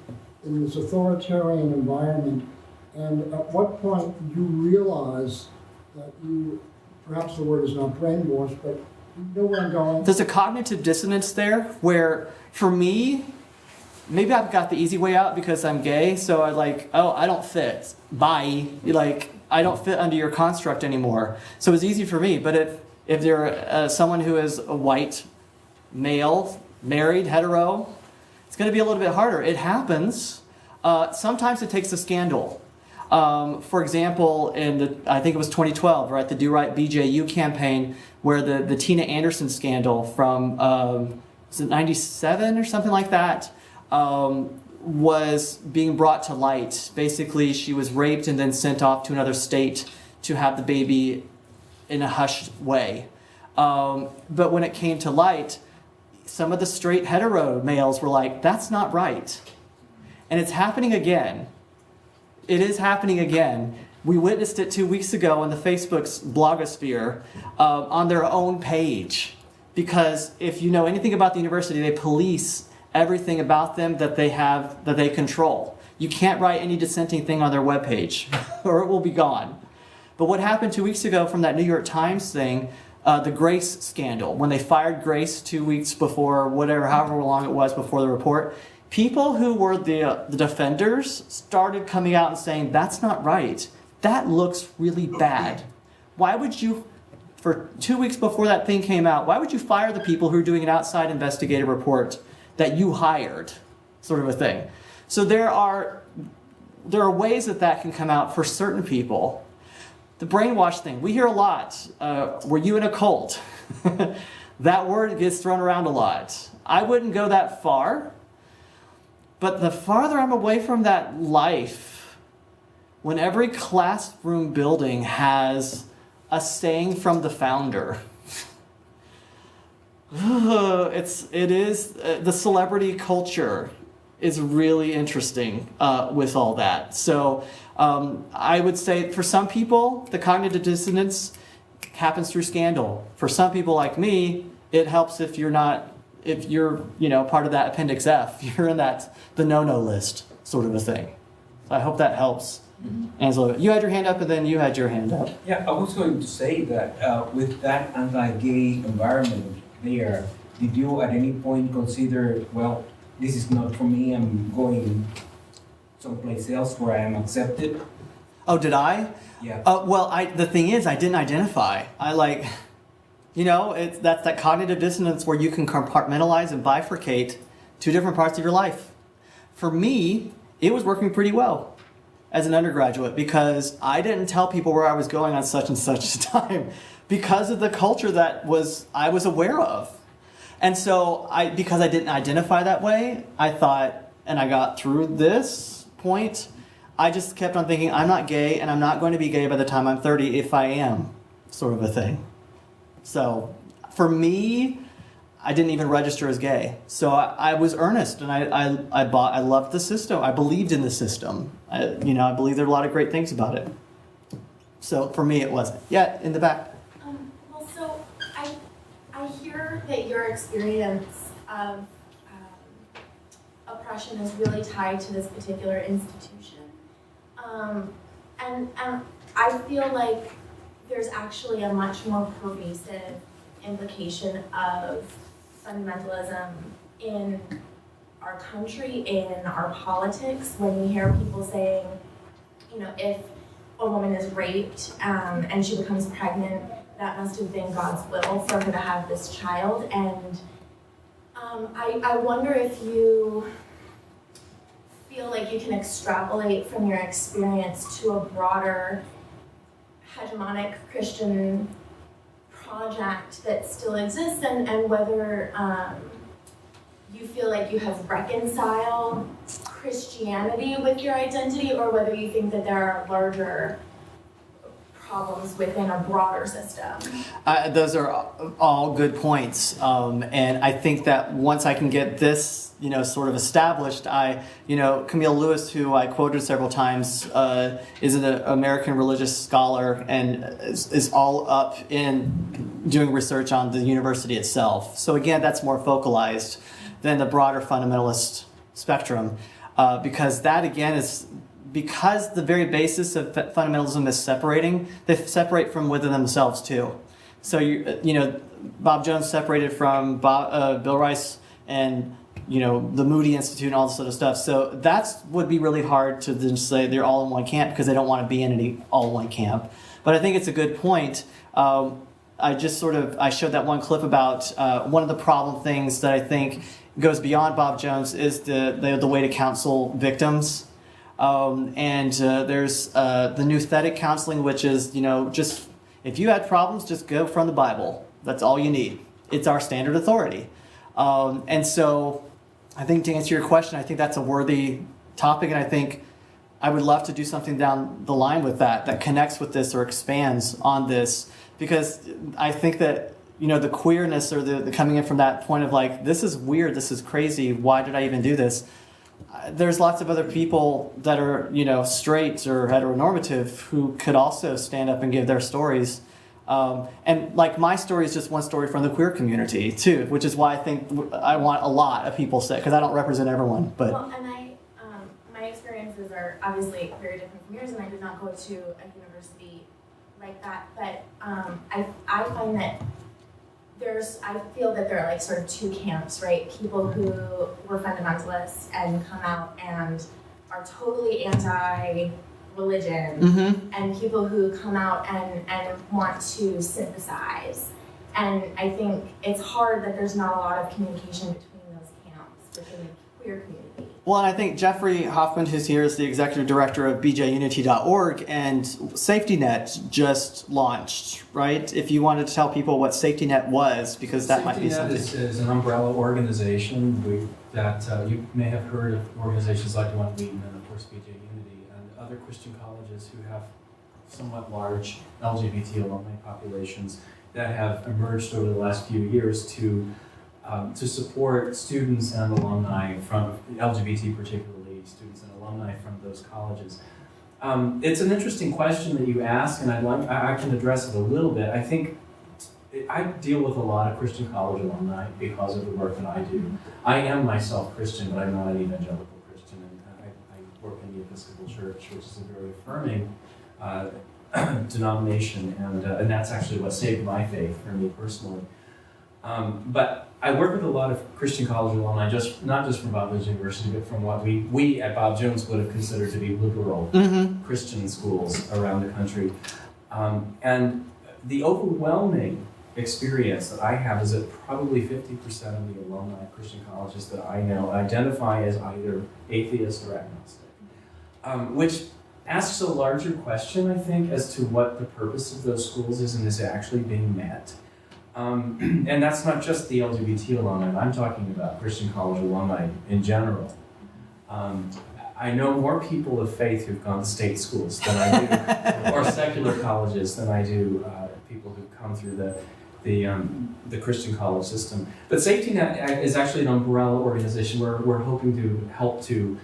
in this authoritarian environment, and at what point you realize that you, perhaps the word is not brainwashed, but you know where I'm going? There's a cognitive dissonance there where, for me, maybe I've got the easy way out because I'm gay, so I I don't fit. Bye. I don't fit under your construct anymore. So it's easy for me. But if you're someone who is a white male, married, hetero, it's going to be a little bit harder. It happens. Sometimes it takes a scandal. For example, I think it was 2012, right, the Do Right BJU campaign, where the Tina Anderson scandal from, was it 97 or something like that, was being brought to light. Basically, she was raped and then sent off to another state to have the baby in a hushed way. But when it came to light, some of the straight hetero males were like, that's not right. And it's happening again. It is happening again. We witnessed it 2 weeks ago in the Facebook's blogosphere on their own page. Because if you know anything about the university, they police everything about them that they control. You can't write any dissenting thing on their webpage or it will be gone. But what happened 2 weeks ago from that New York Times thing, the Grace scandal, when they fired Grace 2 weeks before, however long it was before the report, people who were the defenders started coming out and saying, that's not right. That looks really bad. Why would you, for 2 weeks before that thing came out, why would you fire the people who are doing an outside investigative report that you hired, sort of a thing? So there are ways that can come out for certain people. The brainwash thing, we hear a lot. Were you in a cult? That word gets thrown around a lot. I wouldn't go that far, but the farther I'm away from that life, when every classroom building has a saying from the founder, the celebrity culture is really interesting with all that. So I would say for some people, the cognitive dissonance happens through scandal. For some people like me, it helps if you're part of that Appendix F. You're in the no-no list, sort of a thing. So I hope that helps. Angela, you had your hand up and then you had your hand up. Yeah, I was going to say that with that anti-gay environment there, did you at any point consider, well, this is not for me, I'm going someplace else where I am accepted? Oh, did I? Yeah. The thing is, I didn't identify. That's that cognitive dissonance where you can compartmentalize and bifurcate two different parts of your life. For me, it was working pretty well as an undergraduate because I didn't tell people where I was going on such and such a time because of the culture that I was aware of. And so because I didn't identify that way, I thought, and I got through this point, I just kept on thinking, I'm not gay and I'm not going to be gay by the time I'm 30 if I am, sort of a thing. So for me, I didn't even register as gay. So I was earnest and I loved the system. I believed in the system. I believe there are a lot of great things about it. So for me, it wasn't. Yeah, in the back. So I hear that your experience of oppression is really tied to this particular institution. And I feel like there's actually a much more pervasive implication of fundamentalism in our country, in our politics, when we hear people saying, you know, if a woman is raped and she becomes pregnant, that must have been God's will for her to have this child. And I wonder if you feel like you can extrapolate from your experience to a broader hegemonic Christian project that still exists, and whether you feel like you have reconciled Christianity with your identity, or whether you think that there are larger problems within a broader system. Those are all good points, and I think that once I can get this, sort of established, Camille Lewis, who I quoted several times, is an American religious scholar and is all up in doing research on the university itself. So again, that's more focalized than the broader fundamentalist spectrum, because that again is. Because the very basis of fundamentalism is separating, they separate from within themselves too. So Bob Jones separated from Bill Rice and the Moody Institute and all this sort of stuff. So that would be really hard to then say they're all in one camp, because they don't want to be in any all one camp. But I think it's a good point. I showed that one clip about one of the problem things that I think goes beyond Bob Jones is the way to counsel victims. There's the nouthetic counseling, which is, just if you had problems, just go from the Bible. That's all you need. It's our standard authority. And so I think to answer your question, I think that's a worthy topic. And I think I would love to do something down the line with that connects with this or expands on this, because I think that, the queerness or the coming in from that point of like, this is weird, this is crazy, why did I even do this? There's lots of other people that are, straight or heteronormative who could also stand up and give their stories. And like my story is just one story from the queer community too, which is why I think I want a lot of people say, because I don't represent everyone. But well, and my experiences are obviously very different from yours, and I did not go to a university like that. But I find that I feel that there are like sort of two camps, right? People who were fundamentalists and come out and are totally anti-religion, and people who come out and want to synthesize. And I think it's hard that there's not a lot of communication between those camps within the queer community. Well, and I think Jeffrey Hoffman, who's here, is the executive director of bjunity.org, and Safety Net just launched, right? If you wanted to tell people what Safety Net was, because that might be something. Safety Net is an umbrella organization that you may have heard of organizations like the one we and of course BJ Unity and other Christian colleges who have somewhat large LGBT alumni populations that have emerged over the last few years to support students and alumni from LGBT, particularly students and alumni from those colleges. It's an interesting question that you ask, and I can address it a little bit. I think I deal with a lot of Christian college alumni because of the work that I do. I am myself Christian, but I'm not an evangelical Christian, and I work in the Episcopal Church, which is a very affirming denomination, and that's actually what saved my faith for me personally. But I work with a lot of Christian college alumni, not just from Bob Jones University, but from what we at Bob Jones would have considered to be liberal Christian schools around the country. And the overwhelming experience that I have is that probably 50% of the alumni of Christian colleges that I know identify as either atheist or agnostic, which asks a larger question, I think, as to what the purpose of those schools is and is actually being met. And that's not just the LGBT alumni. I'm talking about Christian college alumni in general. I know more people of faith who've gone to state schools than I do, or secular colleges than I do people who've come through the Christian college system. But Safety Net is actually an umbrella organization where we're hoping to help to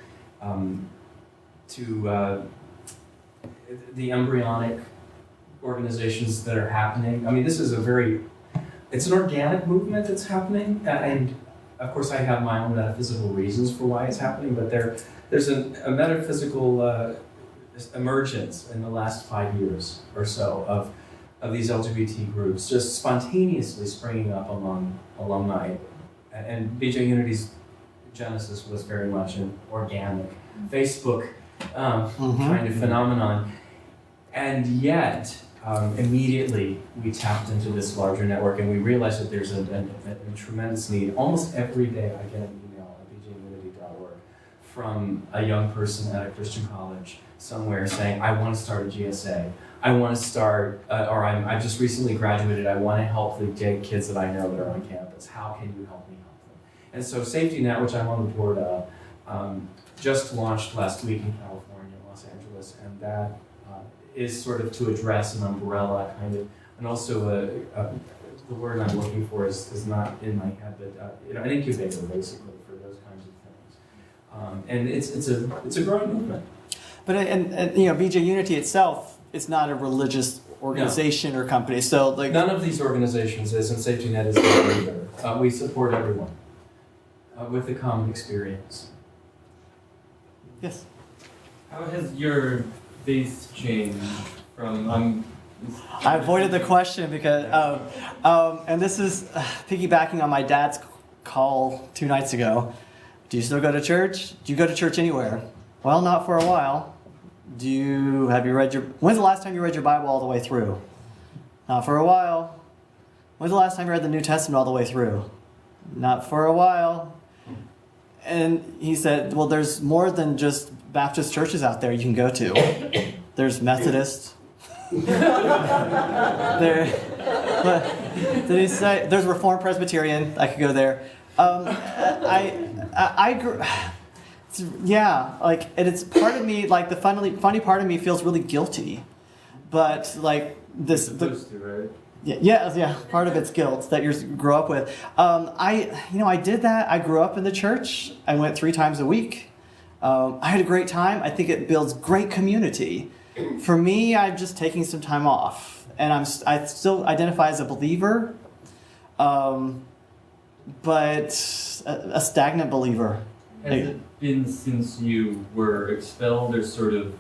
the embryonic organizations that are happening. I mean, this is it's an organic movement that's happening, and of course, I have my own metaphysical reasons for why it's happening, but there's a metaphysical emergence in the last 5 years or so of these LGBT groups just spontaneously springing up among alumni. And BJ Unity's genesis was very much an organic Facebook kind of phenomenon. And yet, immediately we tapped into this larger network and we realized that there's a tremendous need. Almost every day I get an email at bjunity.org from a young person at a Christian college somewhere saying, I want to start a GSA. I want to start, or I've just recently graduated, I want to help the gay kids that I know that are on campus. How can you help me help them? And so Safety Net, which I'm on the board of, just launched last week in California, Los Angeles, and that is sort of to address an umbrella kind of, and also the word I'm looking for is not in my head, but an incubator basically for those kinds of things. And it's a growing movement. But BJ Unity itself is not a religious organization or company. So like none of these organizations is, and Safety Net is not either. We support everyone with a common experience. Yes. How has your faith changed from? I avoided the question because, and this is piggybacking on my dad's call 2 nights ago. Do you still go to church? Do you go to church anywhere? Well, not for a while. When's the last time you read your Bible all the way through? Not for a while. When's the last time you read the New Testament all the way through? Not for a while. And he said, well, there's more than just Baptist churches out there you can go to. There's Methodist. Did he say there's Reformed Presbyterian? I could go there. I grew. Yeah, like, and it's part of me, like the funny part of me feels really guilty, but like this. Right? Yeah. Part of it's guilt that you grow up with. I did that. I grew up in the church. I went 3 times a week. I had a great time. I think it builds great community. For me, I'm just taking some time off, and I still identify as a believer, but a stagnant believer. Has it been since you were expelled, or sort of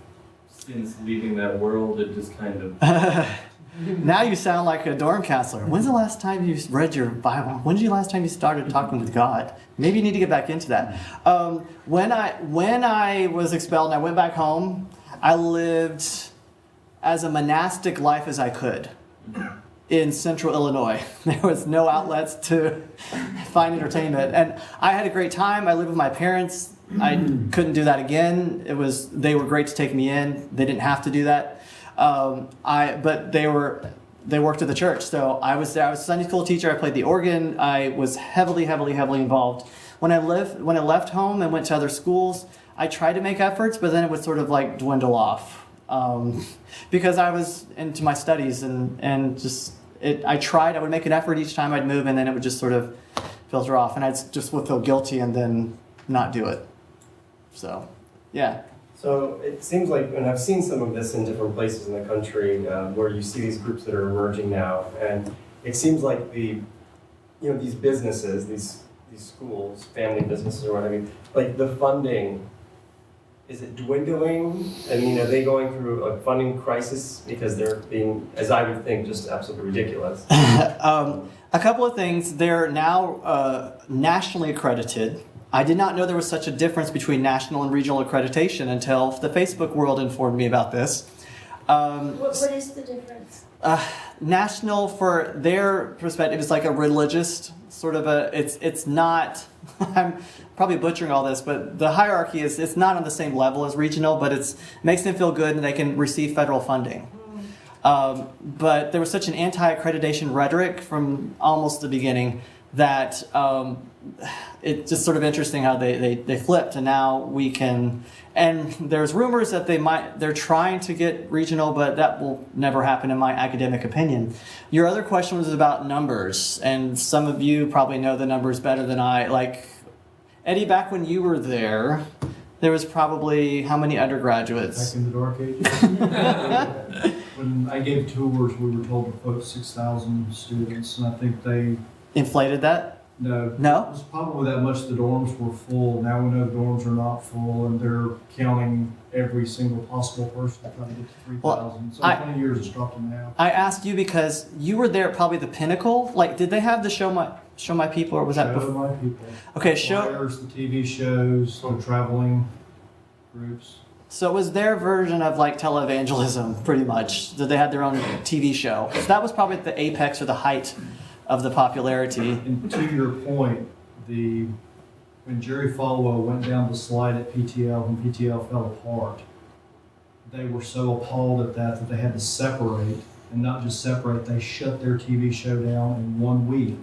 since leaving that world, it just kind of... Now you sound like a dorm counselor. When's the last time you read your Bible? When's the last time you started talking with God? Maybe you need to get back into that. When I was expelled and I went back home, I lived as a monastic life as I could in central Illinois. There was no outlets to find entertainment. And I had a great time. I lived with my parents. I couldn't do that again. They were great to take me in. They didn't have to do that. But they worked at the church. So I was there. I was a Sunday school teacher. I played the organ. I was heavily involved. When I left home and went to other schools, I tried to make efforts, but then it would sort of like dwindle off. Because I was into my studies and I would make an effort each time I'd move, and then it would just sort of filter off, and I just would feel guilty and then not do it. So, yeah. So it seems like, and I've seen some of this in different places in the country, where you see these groups that are emerging now, and it seems like these businesses, these schools, family businesses or what have you, like the funding, is it dwindling? I mean, are they going through a funding crisis because they're being, as I would think, just absolutely ridiculous? A couple of things. They're now nationally accredited. I did not know there was such a difference between national and regional accreditation until the Facebook world informed me about this. What is the difference? National, for their perspective, is like a religious sort of it's not, I'm probably butchering all this, but the hierarchy it's not on the same level as regional, but it makes them feel good and they can receive federal funding. But there was such an anti-accreditation rhetoric from almost the beginning that it's just sort of interesting how they flipped, and now we can. And there's rumors that they're trying to get regional, but that will never happen in my academic opinion. Your other question was about numbers, and some of you probably know the numbers better than I. Like, Eddie, back when you were there was probably how many undergraduates? Back in the dark ages. When I gave tours, we were told to put 6,000 students, and I think they... Inflated that? No. No? It was probably that much the dorms were full. Now we know dorms are not full, and they're counting every single possible person to try to get to 3,000. So in 20 years, it's dropped in half. I asked you because you were there at probably the pinnacle. Like, did they have the Show My People, or was that Show before? My People. Okay, Flyers, the TV shows, the traveling groups. So it was their version of like televangelism, pretty much. That they had their own TV show. So that was probably at the apex or the height of the popularity. And to your point, when Jerry Falwell went down the slide at PTL, when PTL fell apart, they were so appalled at that they had to separate, and not just separate, they shut their TV show down in 1 week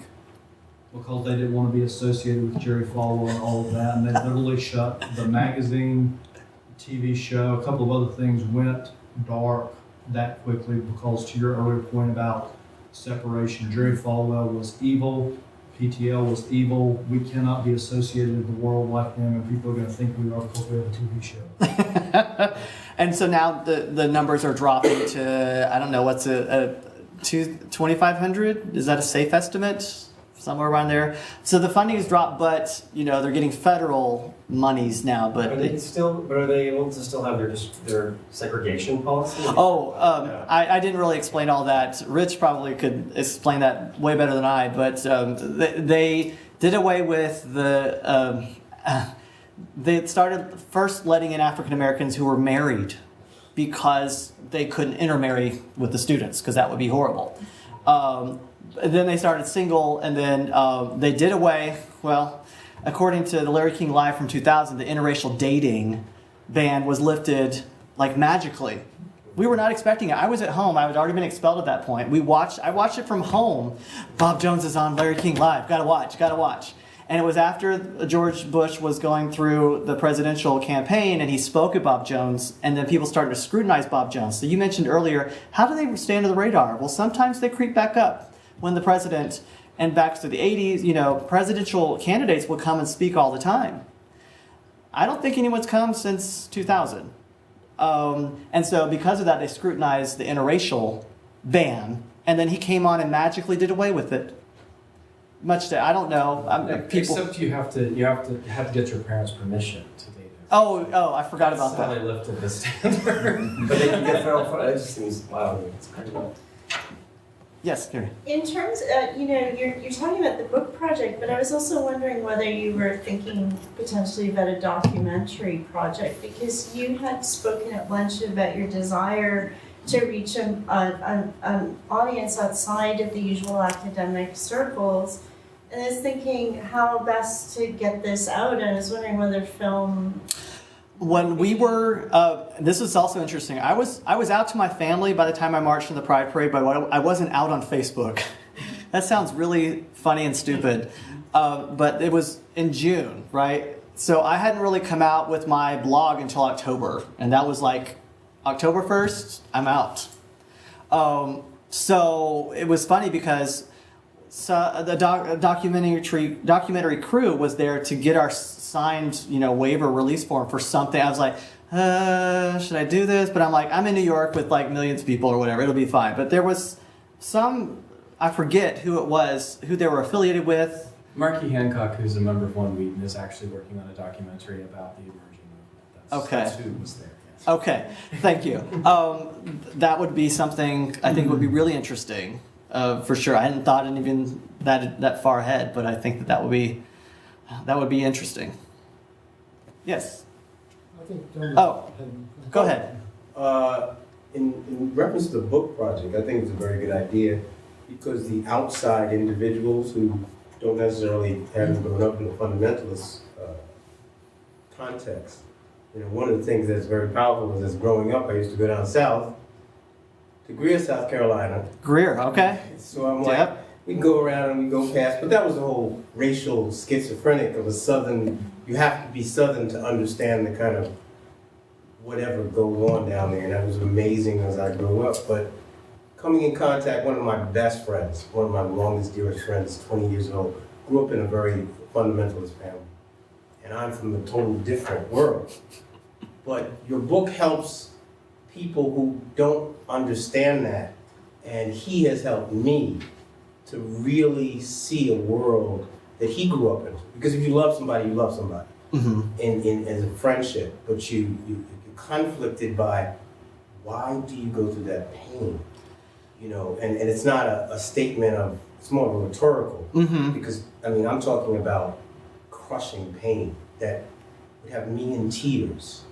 because they didn't want to be associated with Jerry Falwell and all of that, and they literally shut the magazine, the TV show, a couple of other things went dark that quickly because, to your earlier point about separation, Jerry Falwell was evil, PTL was evil. We cannot be associated with the world like them, and people are going to think we are because we have a TV show. And so now the numbers are dropping to, I don't know, what's a 2,500? Is that a safe estimate? Somewhere around there. So the funding has dropped, but they're getting federal monies now. But are they able to still have their segregation policy? I didn't really explain all that. Rich probably could explain that way better than I. But they did away with the. They started first letting in African Americans who were married because they couldn't intermarry with the students because that would be horrible. Then they started single, and then they did away, well, according to the Larry King Live from 2000, the interracial dating ban was lifted like magically. We were not expecting it. I was at home. I had already been expelled at that point. I watched it from home. Bob Jones is on Larry King Live. Gotta watch. And it was after George Bush was going through the presidential campaign, and he spoke at Bob Jones, and then people started to scrutinize Bob Jones. So you mentioned earlier, how do they stay under the radar? Well, sometimes they creep back up. When the president, and back to the 80s, presidential candidates would come and speak all the time. I don't think anyone's come since 2000. And so because of that, they scrutinized the interracial ban, and then he came on and magically did away with it. Much to, I don't know. Except you have to get your parents' permission to date. Oh, I forgot about That's how that. they lifted the standard. But they can get federal funding. That just seems wild. It's crazy. Yes, Gary. In terms, you're talking about the book project, but I was also wondering whether you were thinking potentially about a documentary project, because you had spoken at lunch about your desire to reach an audience outside of the usual academic circles. And I was thinking how best to get this out, and I was wondering whether film. When we were, this is also interesting. I was out to my family by the time I marched in the Pride Parade, but I wasn't out on Facebook. That sounds really funny and stupid, but it was in June, right? So I hadn't really come out with my blog until October, and that was like October 1st, I'm out. So it was funny because the documentary crew was there to get our signed, waiver release form for something. I was like, should I do this? But I'm like, I'm in New York with like millions of people or whatever. It'll be fine. But there was I forget who it was, who they were affiliated with. Marky Hancock, who's a member of One Wheaton, is actually working on a documentary about the emerging movement. That's who was there. Yes. Okay, thank you. That would be something I think would be really interesting, for sure. I hadn't thought even that far ahead, but I think that would be interesting. Yes. I think go ahead. In reference to the book project, I think it's a very good idea because the outside individuals who don't necessarily have grown up in a fundamentalist context, one of the things that's very powerful is as growing up, I used to go down south to Greer, South Carolina. Greer, okay. So I'm like, we go around and we go past, but that was the whole racial schizophrenic of a Southern. You have to be Southern to understand the kind of whatever goes on down there, and that was amazing as I grew up. But coming in contact, one of my best friends, one of my longest, dearest friends, 20 years old, grew up in a very fundamentalist family. And I'm from a total different world. But your book helps people who don't understand that, and he has helped me to really see a world that he grew up in. Because if you love somebody, you love somebody. Mm-hmm. In as a friendship, but you're conflicted by why do you go through that pain? You know, and it's not a statement of, it's more of a rhetorical, Mm-hmm. because I mean, I'm talking about crushing pain that would have me in tears,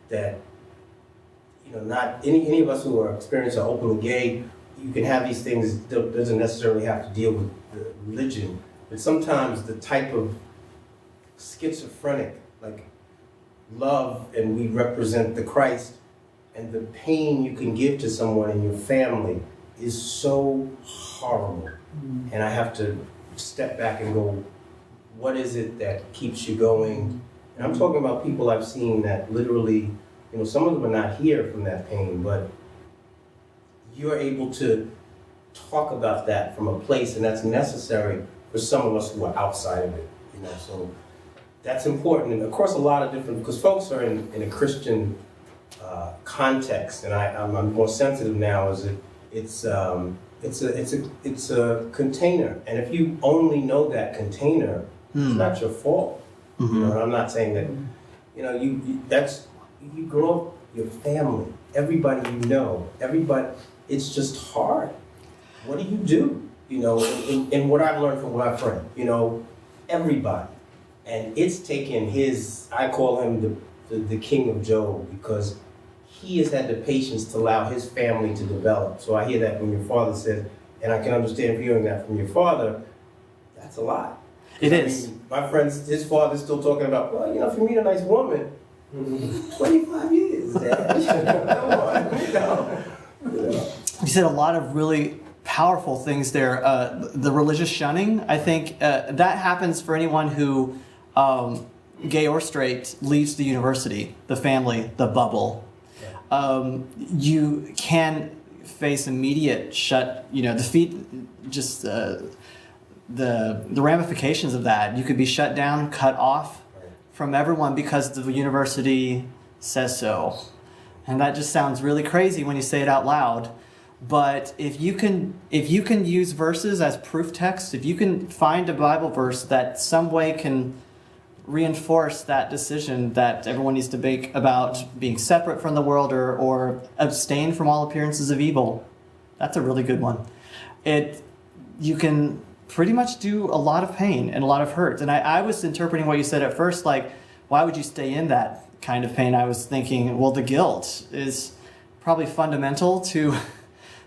that, you know, not any of us who are experienced or openly gay, you can have these things, doesn't necessarily have to deal with the religion, but sometimes the type of schizophrenic, like love, and we represent the Christ, and the pain you can give to someone in your family is so horrible. And I have to step back and go, what is it that keeps you going? And I'm talking about people I've seen that literally, you know, some of them are not here from that pain, but you're able to talk about that from a place, and that's necessary for some of us who are outside of it, you know, so that's important. And of course, a lot of different, because folks are in a Christian context, and I'm more sensitive now, is that it's a container, and if you only know that container, it's not your fault. Mm-hmm. You know, and I'm not saying that, you know, you grow up, your family, everybody you know, everybody, it's just hard. What do you do? You know, and what I've learned from my friend, you know, everybody. And it's taken I call him the king of Job, because he has had the patience to allow his family to develop. So I hear that when your father says, and I can understand hearing that from your father, that's a lot. It is. Mean, my friend's, his father's still talking about, well, you know, if you meet a nice woman, 25 years, Dad. Come on, you know. You said a lot of really powerful things there. The religious shunning, I think that happens for anyone who, gay or straight, leaves the university, the family, the bubble. You can face immediate the ramifications of that. You could be shut down, cut off from everyone because the university says so. And that just sounds really crazy when you say it out loud. But if you can use verses as proof text, if you can find a Bible verse that some way can reinforce that decision that everyone needs to make about being separate from the world or abstain from all appearances of evil, that's a really good one. You can pretty much do a lot of pain and a lot of hurt. And I was interpreting what you said at first, like, why would you stay in that kind of pain? I was thinking, well, the guilt is probably fundamental to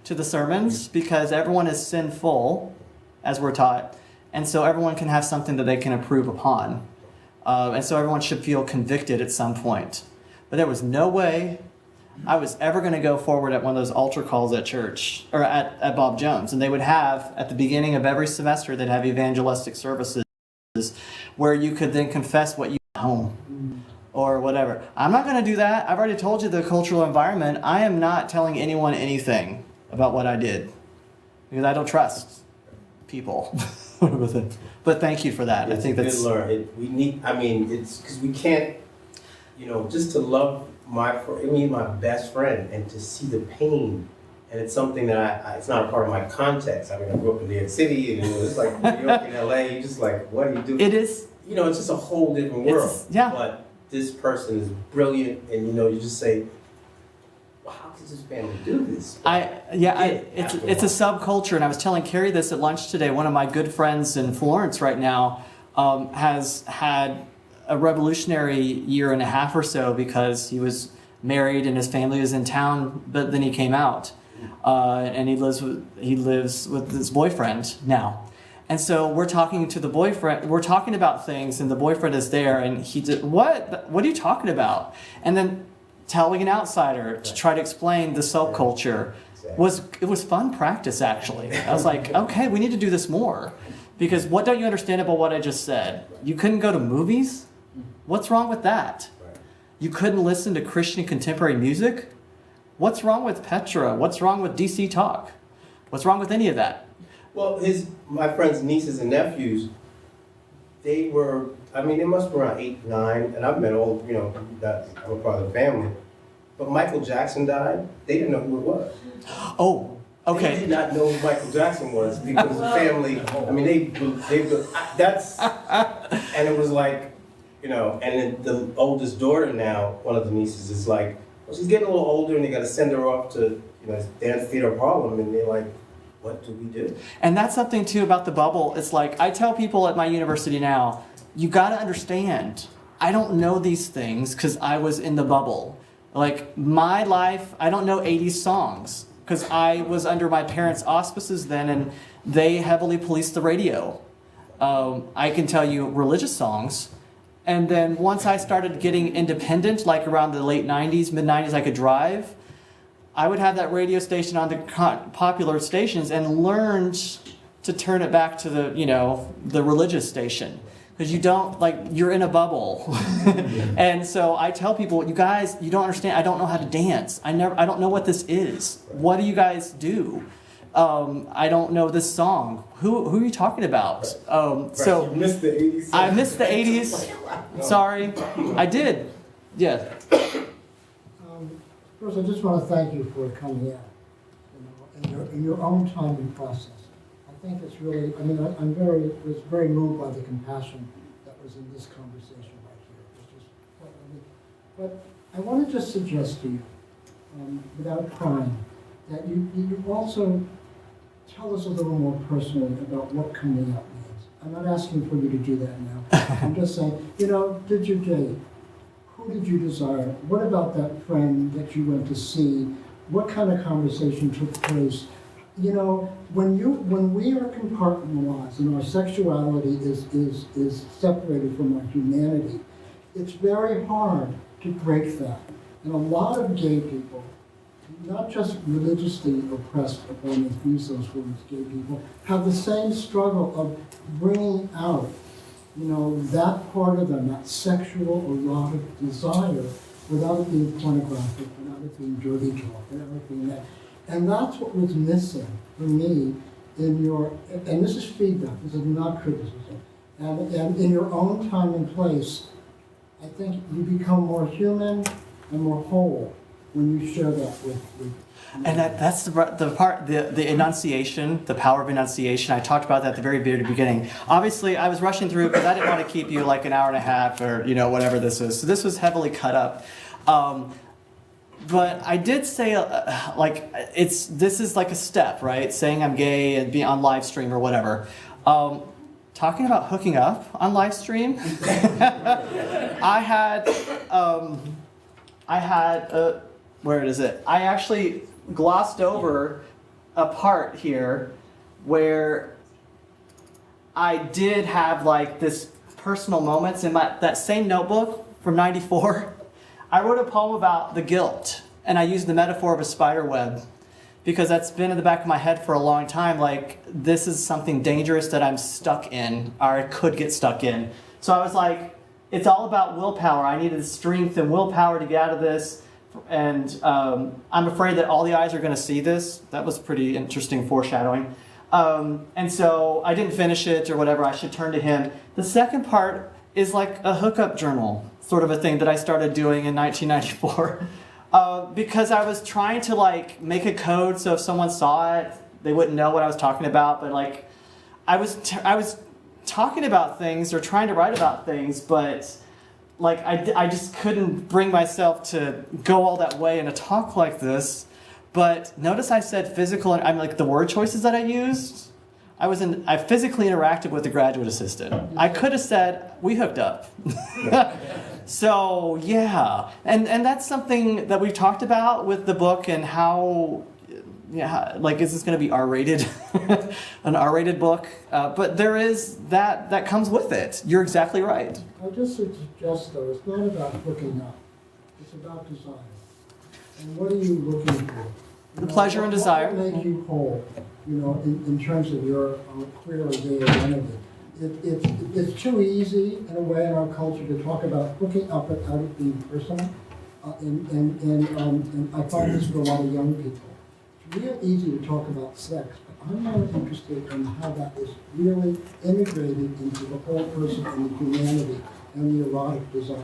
the sermons, because everyone is sinful, as we're taught, and so everyone can have something that they can improve upon. And so everyone should feel convicted at some point. But there was no way I was ever going to go forward at one of those altar calls at church, or at Bob Jones. And they would have, at the beginning of every semester, they'd have evangelistic services where you could then confess what you at home or whatever. I'm not going to do that. I've already told you the cultural environment. I am not telling anyone anything about what I did, because I don't trust people. But thank you for that. It's I think that's good learn. It's because we can't, you know, just to love my best friend, and to see the pain, and it's something that it's not a part of my context. I mean, I grew up in New York City, and it's like New York and LA. You're just like, what do you do? It is. You know, it's just a whole different world. Yeah. But this person is brilliant, and you know, you just say, well, how does this family do this? It's a subculture, and I was telling Carrie this at lunch today. One of my good friends in Florence right now has had a revolutionary year and a half or so, because he was married and his family was in town, but then he came out, and he lives with his boyfriend now. And so we're talking to the boyfriend, we're talking about things, and the boyfriend is there, and he did, what are you talking about? And then telling an outsider to try to explain the subculture was fun practice, actually. I was like, okay, we need to do this more, because what don't you understand about what I just said? You couldn't go to movies? What's wrong with that? You couldn't listen to Christian contemporary music? What's wrong with Petra? What's wrong with DC Talk? What's wrong with any of that? Well, my friend's nieces and nephews, they must be around 8, 9, and I've met all, you know, I'm a part of the family. But Michael Jackson died, they didn't know who it was. Oh, They Okay. did not know who Michael Jackson was because the family, I mean, that's, and it was like, you know, and then the oldest daughter now, one of the nieces is like, well, she's getting a little older and they gotta send her off to, you know, Dance Theater of Harlem, and they're like, what do we do? And that's something too about the bubble. It's like, I tell people at my university now, you gotta understand, I don't know these things because I was in the bubble. Like, my life, I don't know 80s songs because I was under my parents' auspices then, and they heavily policed the radio. I can tell you religious songs. And then once I started getting independent, like around the late 90s, mid 90s, I could drive. I would have that radio station on the popular stations and learned to turn it back to the, you know, the religious station. Because you don't, like, you're in a bubble. And so I tell people, you guys, you don't understand, I don't know how to dance. I don't know what this is. What do you guys do? I don't know this song. Who are you talking about? So You missed the 80s. I missed the 80s. Sorry. I did. Yeah. First, I just want to thank you for coming in, you know, in your own time and process. I think it's really, I mean, was very moved by the compassion that was in this conversation right here. It's just, but I want to just suggest to you, without crying, that you also tell us a little more personally about what coming out means. I'm not asking for you to do that now. I'm just saying, you know, did you date? Who did you desire? What about that friend that you went to see? What kind of conversation took place? You know, when we are compartmentalized and our sexuality is separated from our humanity, it's very hard to break that. And a lot of gay people, not just religiously oppressed, if I may use those words, gay people, have the same struggle of bringing out, you know, that part of them, that sexual erotic desire, without it being pornographic, without it being dirty talk, without it being that. And that's what was missing for me in your, and this is feedback, this is not criticism, and in your own time and place, I think you become more human and more whole when you share that with And that's the part, the enunciation, the power of enunciation. I talked about that at the very beginning. Obviously, I was rushing through because I didn't want to keep you like an hour and a half or, you know, whatever this is. So this was heavily cut up. But I did say, like, this is like a step, right? Saying I'm gay and be on live stream or whatever. Talking about hooking up on live stream, I had, where is it? I actually glossed over a part here where I did have like this personal moments in that same notebook from '94. I wrote a poem about the guilt, and I used the metaphor of a spider web because that's been in the back of my head for a long time. Like, this is something dangerous that I'm stuck in, or I could get stuck in. So I was like, it's all about willpower. I needed strength and willpower to get out of this. And I'm afraid that all the eyes are going to see this. That was pretty interesting foreshadowing. And so I didn't finish it or whatever. I should turn to him. The second part is like a hookup journal, sort of a thing that I started doing in 1994. Because I was trying to like make a code so if someone saw it, they wouldn't know what I was talking about. But like, I was talking about things or trying to write about things, but like I just couldn't bring myself to go all that way in a talk like this. But notice I said physical, and I'm like the word choices that I used. I physically interacted with the graduate assistant. I could have said we hooked up. So yeah, and that's something that we've talked about with the book and how, yeah, like is this going to be R-rated, an R-rated book? But there is that comes with it. You're exactly right. I just suggest though, it's not about hooking up. It's about desire. And what are you looking for? The pleasure and desire. What will make you whole? You know, in terms of your queer or gay identity. It's too easy in a way in our culture to talk about hooking up without it being personal. And I find this for a lot of young people. It's real easy to talk about sex, but I'm more interested in how that is really integrated into the whole person and the humanity and the erotic desire.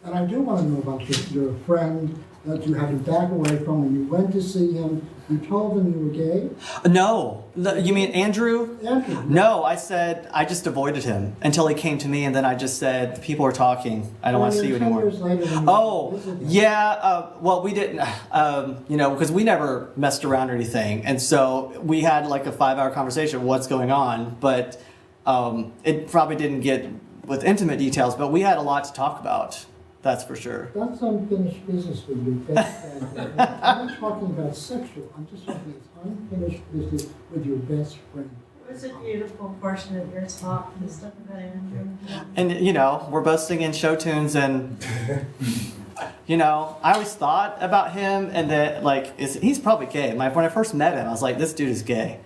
And I do want to know about your friend that you had to back away from when you went to see him. You told them you were gay? No. You mean Andrew? Andrew. No, I said, I just avoided him until he came to me, and then I just said, people are talking. I don't want to see you 10 anymore. years later when you Oh, visited. yeah. Well, we didn't, because we never messed around or anything. And so we had like a 5-hour conversation, what's going on. But it probably didn't get with intimate details, but we had a lot to talk about. That's for sure. That's unfinished business with your best friend. I'm not talking about sexual, I'm just talking about unfinished business with your best friend. It was a beautiful portion of your talk, the stuff about Andrew. And, we're both singing show tunes, and, I always thought about him, and that, he's probably gay. When I first met him, I was like, this dude is gay.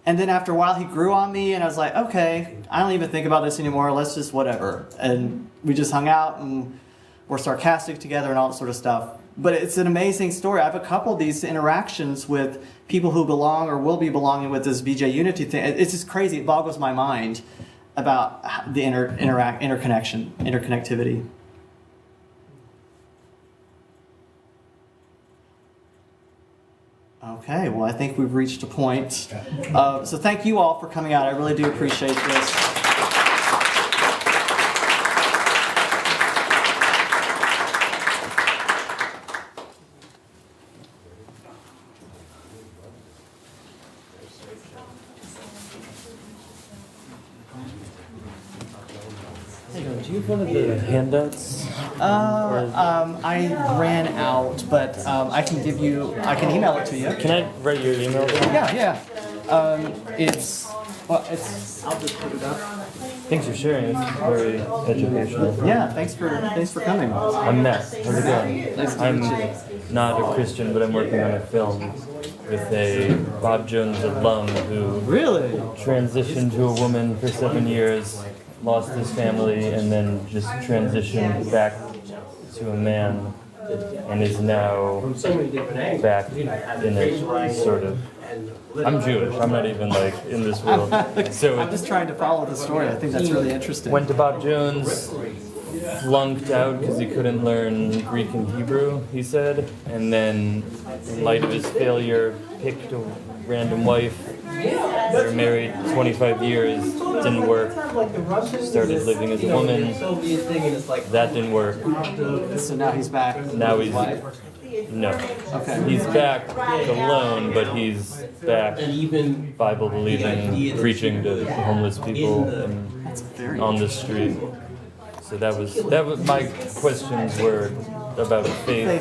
And then after a while, he grew on me, and I was like, okay, I don't even think about this anymore, let's just whatever. And we just hung out, and we're sarcastic together and all that sort of stuff. But it's an amazing story. I have a couple of these interactions with people who belong or will be belonging with this BJ Unity thing. It's just crazy. It boggles my mind about the interconnectivity. Okay, well, I think we've reached a point. So thank you all for coming out. I really do appreciate this. Do you have one of the handouts? I ran out, but I can email it to you. Can I write your email down? Yeah. I'll just put it up. Thanks for sharing. It's very educational. Yeah, thanks for coming. I'm Matt. How's it going? Nice to I'm meet you. not a Christian, but I'm working on a film with a Bob Jones alum who Really transitioned to a woman for 7 years, lost his family, and then just transitioned back to a man, and is now back in a sort of. I'm Jewish. I'm not even in this world. So I'm just trying to follow the story. I think that's really interesting. Went to Bob Jones, flunked out because he couldn't learn Greek and Hebrew, he said, and then in light of his failure, picked a random wife. They were married 25 years, didn't work, started living as a woman, that didn't work. So now he's back. Now he's, no. Okay. He's back alone, but he's back Bible believing, preaching to homeless people and on the street. So that was my questions were about faith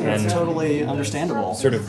and totally understandable. Sort of